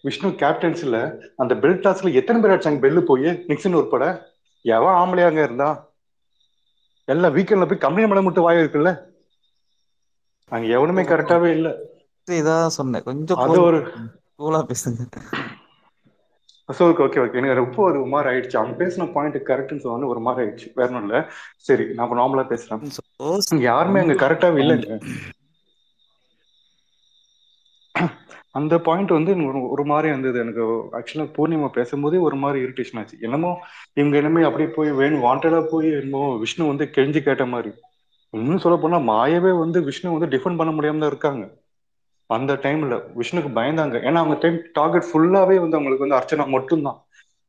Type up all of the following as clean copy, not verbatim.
விஷ்ணு கேப்டன்ஸ்ல அந்த பெல் டாஸ்க்ல எத்தனை பேர் அடிச்சாங்க பெல்லு போய் நிக்சன் உட்பட? எவன் ஆம்பளையாங்க இருந்தா? எல்லாம் வீக்கெண்ட்ல போய் கம்பெனி மேல மட்டும் வாய் இருக்குல்ல, அங்க எவனுமே கரெக்டாவே இல்ல. இதான் சொன்னேன், கொஞ்சம் அது ஒரு கூலா பேசுங்க. ஓகே எனக்கு ரொம்ப ஒரு மாதிரி ஆயிடுச்சு. அவன் பேசின பாயிண்ட் கரெக்ட்னு சொன்ன ஒரு மாதிரி ஆயிடுச்சு. வேற ஒன்றும் இல்ல. சரி, நான் நார்மலா பேசுறேன். இங்க யாருமே அங்க கரெக்டாவே இல்லைங்க. அந்த பாயிண்ட் வந்து ஒரு மாதிரி இருந்தது எனக்கு. ஆக்சுவலா பூர்ணிமா பேசும்போதே ஒரு மாதிரி இரிட்டேஷன் ஆச்சு. என்னமோ இவங்க என்னமே அப்படியே போய் வேணும் வாண்டடா போய் என்னமோ விஷ்ணு வந்து கெஞ்சி கேட்ட மாதிரி. இன்னும் சொல்ல போனா மாயவே வந்து விஷ்ணு வந்து டிஃபெண்ட் பண்ண முடியாம தான் இருக்காங்க. அந்த டைம்ல விஷ்ணுக்கு பயந்தாங்க. ஏன்னா அவங்க டைம் டார்கெட் ஃபுல்லாவே வந்து அவங்களுக்கு வந்து அர்ச்சனா மட்டும்தான்.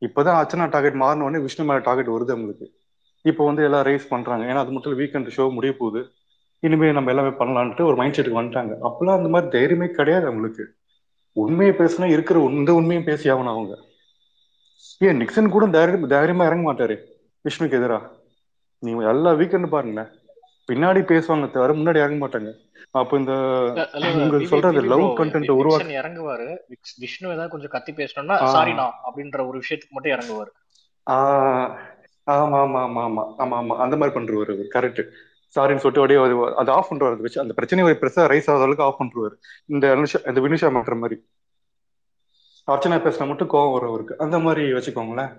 இப்பதான் அர்ச்சனா டார்கெட் மாறின உடனே விஷ்ணு மேல டார்கெட் வருது அவங்களுக்கு. இப்போ வந்து எல்லாம் ரைஸ் பண்றாங்க. ஏன்னா அது மட்டும் வீக்கெண்ட் ஷோ முடிய போகுது, இனிமே நம்ம எல்லாமே பண்ணலான்ட்டு ஒரு மைண்ட் செட்டுக்கு வந்துட்டாங்க. அப்பெல்லாம் அந்த மாதிரி தைரியமே கிடையாது அவங்களுக்கு. உண்மையை பேசினா இருக்கிற இந்த உண்மையும் பேசி ஆகணும் அவங்க. ஏன் நிக்சன் கூட தைரியமா இறங்க மாட்டாரு விஷ்ணுக்கு எதிரா. நீங்க எல்லா வீக்கெண்ட் பாருங்க, பின்னாடி பேசுவாங்க தவிர முன்னாடி இறங்க மாட்டாங்க. அப்ப இந்த இவங்க சொல்றது ப்ரோ, லவ் கண்டென்ட் நிக்சன் உருவாக்க இறங்குவாரு. விஷ்ணு ஏதாவது கொஞ்சம் கத்தி பேசணும்னா சாரிண்ணா அப்படின்ற ஒரு விஷயத்துக்கு மட்டும் இறங்குவாரு. ஆமா ஆமா ஆமா ஆமா ஆமா ஆமா அந்த மாதிரி பண்றவர் கரெக்ட். சாரின்னு சொல்லிட்டு அப்படியே அது ஆஃப் பண்றாரு வச்சு. அந்த பிரச்சனையை பெருசா ரைஸ் ஆகாத அளவுக்கு ஆஃப் பண்றாரு. இந்த வினுஷா மாற்ற மாதிரி அர்ச்சனா பேசினா மட்டும் கோவம் வரும் அவருக்கு. அந்த மாதிரி வச்சுக்கோங்களேன்.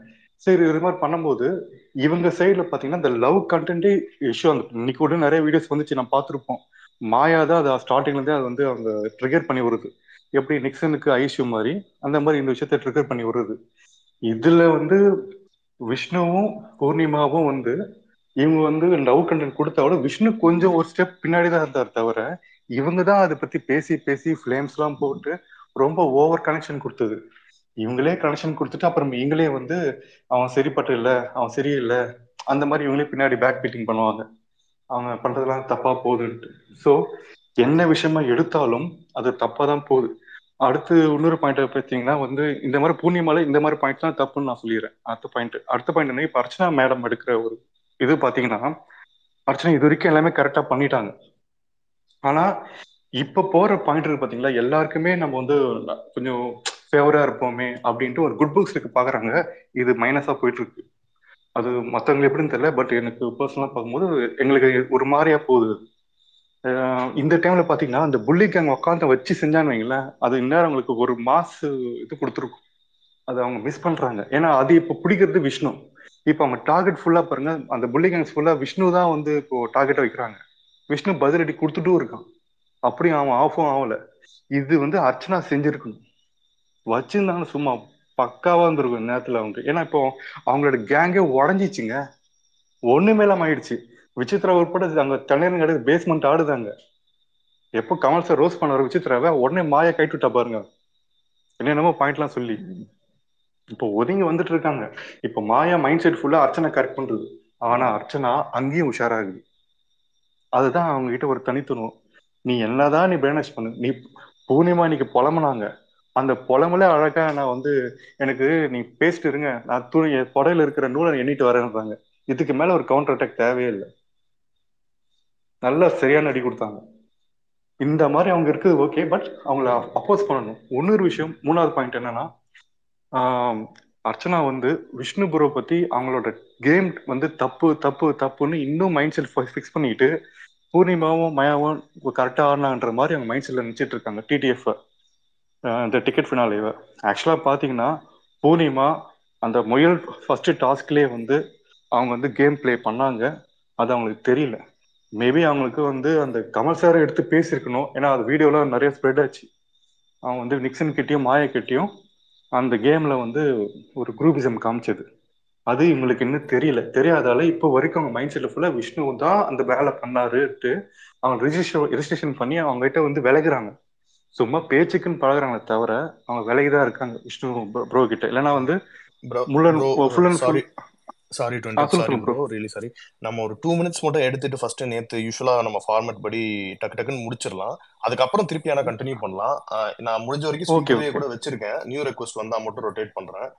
சரி, இது மாதிரி பண்ணும்போது இவங்க சைட்ல பாத்தீங்கன்னா இந்த லவ் கண்டென்ட்டே இஷ்யூ. அந்த இன்னைக்கு கூட நிறைய வீடியோஸ் வந்துச்சு, நான் பார்த்துருப்போம். மாயா தான் அது ஸ்டார்டிங்ல இருந்தே அது வந்து அவங்க ட்ரிகர் பண்ணி வருது. எப்படி நிக்சனுக்கு ஐஷ்யூ மாதிரி அந்த மாதிரி இந்த விஷயத்த ட்ரிகர் பண்ணி வருது. இதுல வந்து விஷ்ணுவும் பூர்ணிமாவும் வந்து இவங்க வந்து லவ் கண்டென்ட் கொடுத்தா விட விஷ்ணு கொஞ்சம் ஒரு ஸ்டெப் பின்னாடி தான் இருந்தார் தவிர, இவங்க தான் அதை பத்தி பேசி பேசி ஃபிளேம்ஸ் எல்லாம் போட்டு ரொம்ப ஓவர் கனெக்ஷன் கொடுத்தது. இவங்களே கனெக்ஷன் கொடுத்துட்டு அப்புறம் இவங்களே வந்து அவன் சரிப்பட்டு இல்லை, அவன் சரியில்லை, அந்த மாதிரி இவங்களே பின்னாடி பேக் பீட்டிங் பண்ணுவாங்க. அவங்க பண்றதெல்லாம் தப்பா போகுதுன்ட்டு. ஸோ என்ன விஷயமா எடுத்தாலும் அது தப்பா தான் போகுது. அடுத்து இன்னொரு பாயிண்ட் பார்த்தீங்கன்னா வந்து இந்த மாதிரி பூர்ணிமால இந்த மாதிரி பாயிண்ட் தான் தப்புன்னு நான் சொல்லிடுறேன். அடுத்த பாயிண்ட் என்ன, இப்போ அர்ச்சனா மேடம் எடுக்கிற ஒரு இது பார்த்தீங்கன்னா, அர்ச்சனா இது வரைக்கும் எல்லாமே கரெக்டா பண்ணிட்டாங்க. ஆனா இப்ப போற பாயிண்ட் இருக்கு பாத்தீங்களா, எல்லாருக்குமே நம்ம வந்து கொஞ்சம் ஃபேவரா இருப்போமே அப்படின்ட்டு ஒரு குட் புக்ஸ் இருக்கு பாக்குறாங்க. இது மைனஸா போயிட்டு இருக்கு. அது மத்தவங்களுக்கு எப்படின்னு தெரியல, பட் எனக்கு பர்சனலா பார்க்கும்போது எங்களுக்கு ஒரு மாதிரியா போகுது. இந்த டைம்ல பாத்தீங்கன்னா அந்த புள்ளி கேங் உட்காந்து வச்சு செஞ்சான்னு வைங்களேன், அது இந்நேரம் அவங்களுக்கு ஒரு மாசு இது கொடுத்துருக்கும். அது அவங்க மிஸ் பண்றாங்க. ஏன்னா அது இப்ப பிடிக்கிறது விஷ்ணு. இப்ப அவங்க டார்கெட் ஃபுல்லா பாருங்க, அந்த புள்ளி கேங்ஸ் ஃபுல்லா விஷ்ணு தான் வந்து இப்போ டார்கெட் வைக்கிறாங்க. விஷ்ணு பதிலடி கொடுத்துட்டும் இருக்கான். அப்படியும் அவன் ஆஃபும் ஆகல. இது வந்து அர்ச்சனா செஞ்சிருக்கணும். வச்சிருந்தாங்க சும்மா பக்காவா இருந்திருக்கும் நேரத்துல அவங்க. ஏன்னா இப்போ அவங்களோட கேங்கே உடஞ்சிச்சுங்க, ஒண்ணுமே இல்லாம ஆயிடுச்சு. விசித்ரா உட்பட அங்க தண்ணீர் கிடையாது, பேஸ்மெண்ட் ஆடுதாங்க. எப்போ கமல் சார் ரோஸ் பண்ண விசித்ராவை உடனே மாயா கைட்டு விட்டா பாருங்க, என்னென்னமோ பாயிண்ட்லாம் சொல்லி. இப்போ ஒதுங்கி வந்துட்டு இருக்காங்க. இப்போ மாயா மைண்ட் செட் ஃபுல்லா அர்ச்சனை கரெக்ட் பண்றது. ஆனா அர்ச்சனா அங்கேயும் உஷாராகுது. அதுதான் அவங்க கிட்ட ஒரு தனித்துவம். நீ என்னதான் நீ பேனேஜ் பண்ணு, நீ பூர்ணிமா இன்னைக்கு புலம்புனாங்க, அந்த புலம்புல அழகா நான் வந்து எனக்கு நீ பேசிட்டு இருங்க, நான் துணி புடையில இருக்கிற நூலை எண்ணிட்டு வரேன்றாங்க. இதுக்கு மேல ஒரு கவுண்டர் அட்டாக் தேவையே இல்லை. நல்லா சரியான அடி கொடுத்தாங்க. இந்த மாதிரி அவங்க இருக்குது ஓகே, பட் அவங்கள அப்போஸ் பண்ணணும். இன்னொரு விஷயம், மூணாவது பாயிண்ட் என்னன்னா, அர்ச்சனா வந்து விஷ்ணு ப்ரோ பத்தி அவங்களோட கேம் வந்து தப்பு தப்பு தப்புன்னு இன்னும் மைண்ட் செட் ஃபிக்ஸ் பண்ணிட்டு பூர்ணிமாவும் மயாவும் கரெக்டா ஆடினான்ற மாதிரி அவங்க மைண்ட் செட்ல நினைச்சிட்டு இருக்காங்க. டிடிஎஃப் இந்த டிக்கெட் ஃபினாலேவை ஆக்சுவலா பாத்தீங்கன்னா பூர்ணிமா அந்த முயல் ஃபர்ஸ்ட் டாஸ்க்லேயே வந்து அவங்க வந்து கேம் பிளே பண்ணாங்க. அது அவங்களுக்கு தெரியல. மேபி அவங்களுக்கு வந்து அந்த கமல் சாரை எடுத்து பேசியிருக்கணும். ஏன்னா அது வீடியோலாம் நிறைய ஸ்ப்ரெட் ஆச்சு. அவங்க வந்து நிக்சன் கிட்டயும் மாயா கிட்டயும் அந்த கேம்ல வந்து ஒரு குரூப்பிசம் காமிச்சது. அது இவங்களுக்கு இன்னும் தெரியாதால இப்போ வரைக்கும் அவங்க மைண்ட் செட்ல ஃபுல்லா விஷ்ணு தான் அந்த வேலை பண்ணாருட்டு அவங்க ரெஜிஸ்ட்ரேஷன் பண்ணி அவங்க கிட்ட வந்து விலகுறாங்க. சும்மா பேச்சுக்குன்னு பழகுறாங்களே தவிர அவங்க விலகிதான் இருக்காங்க விஷ்ணு ப்ரோ கிட்ட. இல்லைன்னா வந்து full and full. Sorry to interrupt, sorry bro, really sorry. நம்ம ஒரு 2 மினிட்ஸ் மட்டும் எடுத்துட்டு ஃபர்ஸ்ட் நேத்து யூஸ்வலா நம்ம ஃபார்மேட் படி டக்கு டக்குன்னு முடிச்சிடலாம். அதுக்கப்புறம் திருப்பி ஆனா கண்டினியூ பண்ணலாம். நான் முடிஞ்ச வரைக்கும் ஸ்பீக்கர்லயே கூட வச்சிருக்கேன். நியூ ரெக்வஸ்ட் வந்தா மட்டும் ரொட்டேட் பண்றேன்.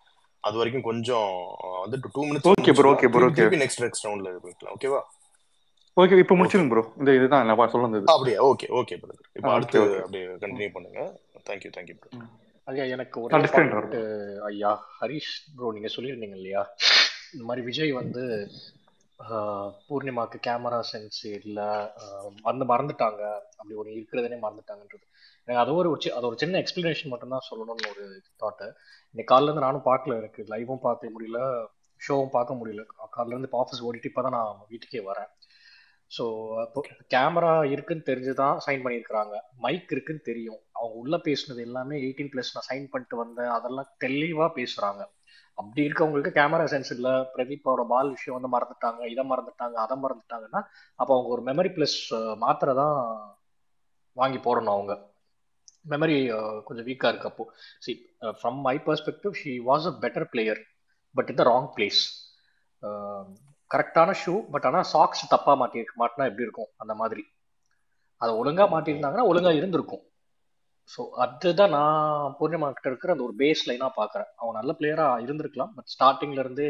அது வரைக்கும் கொஞ்சம் வந்து 2 மினிட்ஸ் திருப்பி நெக்ஸ்ட் ரவுண்ட்ல போய்க்கலாம். ஓகேவா? ஓகே, இப்போ முடிச்சிருங்க ப்ரோ. இந்த இதுதான் நான் சொல்ல வந்தது. அப்படியே ஓகே பிரதர். இப்போ அடுத்து அப்படியே கண்டினியூ பண்ணுங்க. Thank you bro. ஐயா எனக்கு ஒரே டிஸ்கிளைமர் பாயிண்ட். ஐயா ஹரிஷ் ப்ரோ நீங்க சொல்லியிருந்தீங்க இல்லையா, இந்த மாதிரி விஜய் வந்து பூர்ணிமாக்கு கேமரா சென்ஸ் இல்லை, வந்து மறந்துட்டாங்க, அப்படி ஒரு இருக்கிறதுனே மறந்துட்டாங்கன்றது. எனக்கு அது ஒரு சின்ன எக்ஸ்பிளனேஷன் மட்டும்தான் சொல்லணும்னு ஒரு தாட்டு. இன்னைக்கு காலிலேருந்து நானும் பார்க்கல, எனக்கு லைவும் பார்க்க முடியல, ஷோவும் பார்க்க முடியல. காலிலேருந்து இப்போ ஆஃபீஸ் ஓடிட்டு இப்போ தான் நான் வீட்டுக்கே வரேன். ஸோ இப்போ கேமரா இருக்குன்னு தெரிஞ்சு தான் சைன் பண்ணியிருக்கிறாங்க, மைக் இருக்குன்னு தெரியும். அவங்க உள்ள பேசுனது எல்லாமே 18+ நான் சைன் பண்ணிட்டு வந்தேன் அதெல்லாம் தெளிவாக பேசுகிறாங்க. அப்படி இருக்கவங்களுக்கு கேமரா சென்ஸ் இல்லை, பிரதீப்போட பால் விஷயம் வந்து மறந்துட்டாங்க, இதை மறந்துட்டாங்க, அதை மறந்துட்டாங்கன்னா அப்போ அவங்க ஒரு மெமரி ப்ளஸ் மாத்திரை தான் வாங்கி போடணும். அவங்க மெமரி கொஞ்சம் வீக்காக இருக்கு. அப்போ see from my perspective she was a better player but in the wrong place. கரெக்டான ஷூ, பட் ஆனால் சாக்ஸ் தப்பாக மாட்டினா எப்படி இருக்கும் அந்த மாதிரி. அதை ஒழுங்காக மாட்டியிருந்தாங்கன்னா ஒழுங்காக இருந்திருக்கும். ஸோ அதுதான் நான் பூர்ணிமா கிட்ட இருக்கிற அந்த ஒரு பேஸ் லைனாக பார்க்குறேன். அவன் நல்ல பிளேயராக இருந்திருக்கலாம், பட் ஸ்டார்டிங்ல இருந்தே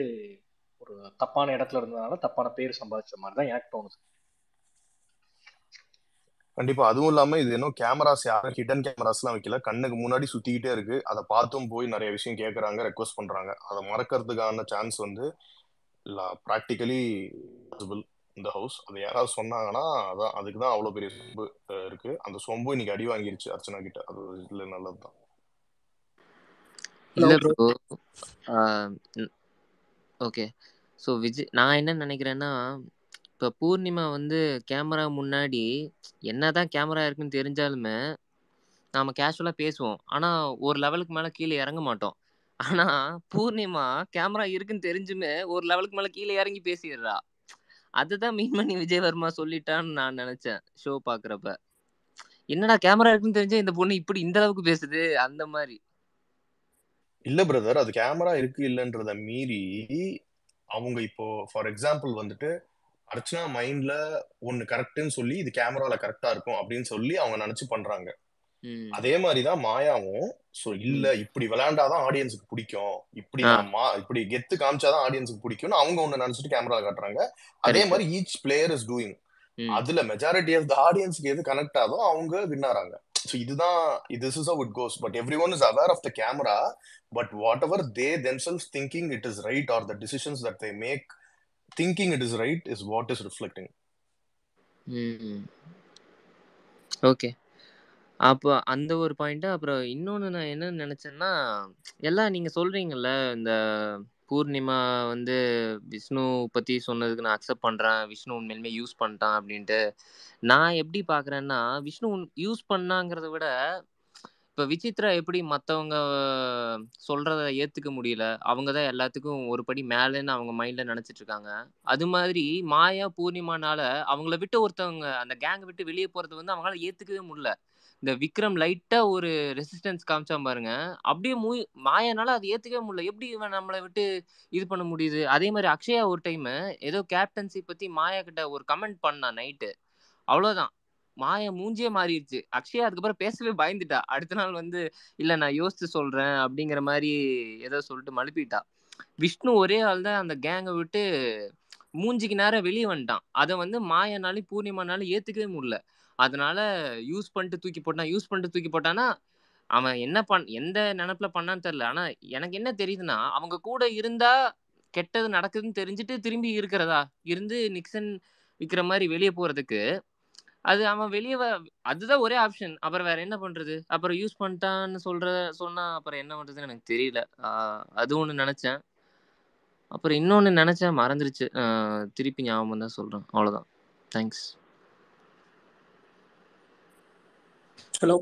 ஒரு தப்பான இடத்துல இருந்ததுனால தப்பான பேர் சம்பாதிச்ச மாதிரி தான் எனக்கு தோணுது. கண்டிப்பா. அதுவும் இல்லாம இது இன்னும் கேமராஸ் யாரும் ஹிடன் கேமராஸ் எல்லாம் வைக்கல, கண்ணுக்கு முன்னாடி சுத்திக்கிட்டே இருக்கு. அதை பார்த்தும் போய் நிறைய விஷயம் கேட்கறாங்க, ரெக்வஸ்ட் பண்றாங்க. அதை மறக்கிறதுக்கான சான்ஸ் வந்து ப்ராக்டிக்கலி பாசிபிள் இந்த ஹவுஸ். அது யாராவது சொன்னாங்கன்னா அதான் அதுக்கு தான் அவ்வளோ பெரிய சொம்பு இருக்கு. அந்த சொம்பு இன்னைக்கு அடி வாங்கிருச்சு அர்ச்சனா கிட்ட. அது இல்லை நல்லதுதான். இல்ல ப்ரோ. ஓகே. ஸோ விஜய் நான் என்ன நினைக்கிறேன்னா, இப்போ பூர்ணிமா வந்து கேமரா முன்னாடி என்னதான் கேமரா இருக்குன்னு தெரிஞ்சாலுமே நாம கேஷுவலாக பேசுவோம், ஆனால் ஒரு லெவலுக்கு மேலே கீழே இறங்க மாட்டோம். ஆனால் பூர்ணிமா கேமரா இருக்குன்னு தெரிஞ்சுமே ஒரு லெவலுக்கு மேலே கீழே இறங்கி பேசிடுறா. அதுதான் மீன் பண்ணி விஜய் வர்மா சொல்லிட்டான்னு நான் நினைச்சேன் ஷோ பார்க்குறப்ப. என்னடா கேமரா இருக்குன்னு தெரிஞ்சா இந்த பொண்ணு இப்படி இந்த அளவுக்கு பேசுது அந்த மாதிரி. இல்ல பிரதர், அது கேமரா இருக்கு இல்லைன்றத மீறி அவங்க இப்போ ஃபார் எக்ஸாம்பிள் வந்துட்டு அர்ச்சனா மைண்ட்ல ஒன்னு கரெக்ட்னு சொல்லி இது கேமரால கரெக்டா இருக்கும் அப்படின்னு சொல்லி அவங்க நினைச்சு பண்றாங்க. அதே மாதிரிதான் மாயாவும் சோ இல்ல இப்படி விளையாண்டாதான் ஆடியன்ஸுக்கு பிடிக்கும், இப்படி நான் இப்படி கெத்து காமிச்சாதான் ஆடியன்ஸுக்கு பிடிக்கும்னு அவங்க ஒண்ணு நினைச்சிட்டு கேமரா காட்டுறாங்க. அதே மாதிரி ஈச் பிளேயர் இஸ் டூயிங். அதுல மெஜாரிட்டி ஆஃப் த ஆடியன்ஸ்க்கு எது கனெக்ட் ஆகுதோ அவங்க வின் ஆறாங்க. ஸோ இதுதான் this is how it goes. But everyone is aware of the camera. But whatever they themselves thinking it is right or the decisions that they make thinking it is right is what is reflecting. Okay. அப்போ அந்த ஒரு point. அப்புறம் இன்னொன்று நான் என்ன நினச்சேன்னா, எல்லாம் நீங்கள் சொல்கிறீங்கல்ல, இந்த பூர்ணிமா வந்து விஷ்ணு பற்றி சொன்னதுக்கு நான் அக்செப்ட் பண்ணுறேன், விஷ்ணு உண்மையிலுமே யூஸ் பண்ணிட்டான் அப்படின்ட்டு. நான் எப்படி பார்க்குறேன்னா, விஷ்ணு யூஸ் பண்ணாங்கிறத விட இப்போ விசித்ரா எப்படி மற்றவங்க சொல்கிறத ஏற்றுக்க முடியல, அவங்க தான் எல்லாத்துக்கும் ஒரு படி மேலேன்னு அவங்க மைண்டில் நினச்சிட்டு இருக்காங்க. அது மாதிரி மாயா பூர்ணிமானால அவங்கள விட்டு ஒருத்தவங்க அந்த கேங்கை விட்டு வெளியே போகிறது வந்து அவங்களால ஏற்றுக்கவே முடியல. இந்த விக்ரம் லைட்டாக ஒரு ரெசிஸ்டன்ஸ் காமிச்சா பாருங்க, அப்படியே மாயானால அது ஏற்றுக்கவே முடியல. எப்படி இவன் நம்மளை விட்டு இது பண்ண முடியுது? அதே மாதிரி அக்ஷயா ஒரு டைமு ஏதோ கேப்டன்சி பற்றி மாயா கிட்ட ஒரு கமெண்ட் பண்ணான் நைட்டு, அவ்வளோதான் மாயா மூஞ்சியே மாறிடுச்சு. அக்ஷயா அதுக்கப்புறம் பேசவே பயந்துட்டா. அடுத்த நாள் வந்து இல்லை நான் யோசிச்சு சொல்கிறேன் அப்படிங்கிற மாதிரி ஏதோ சொல்லிட்டு மழுப்பிட்டா. விஷ்ணு ஒரே ஆள் தான் அந்த கேங்கை விட்டு மூஞ்சிக்கு நேரம் வெளியே வந்துட்டான். அதை வந்து மாயானாலும் பூர்ணிமானாலும் ஏற்றுக்கவே முடியல. அதனால யூஸ் பண்ணிட்டு தூக்கி போட்டான்னா அவன் எந்த நினப்பில் பண்ணான்னு தெரில. ஆனால் எனக்கு என்ன தெரியுதுன்னா, அவங்க கூட இருந்தா கெட்டது நடக்குதுன்னு தெரிஞ்சுட்டு திரும்பி இருக்கிறதா இருந்து நிக்சன் விற்கிற மாதிரி வெளியே போகிறதுக்கு அது அவன் வெளியே அதுதான் ஒரே ஆப்ஷன். அப்புறம் வேற என்ன பண்றது? அப்புறம் யூஸ் பண்ணிட்டான்னு சொன்னா அப்புறம் என்ன பண்றதுன்னு எனக்கு தெரியல. அது ஒண்ணு நினைச்சேன். அப்புறம் இன்னொன்னு நினைச்சேன், மறந்துருச்சு. திருப்பி ஞாபகம் தான் சொல்றேன். அவ்வளவுதான். தேங்க்ஸ். ஹலோ,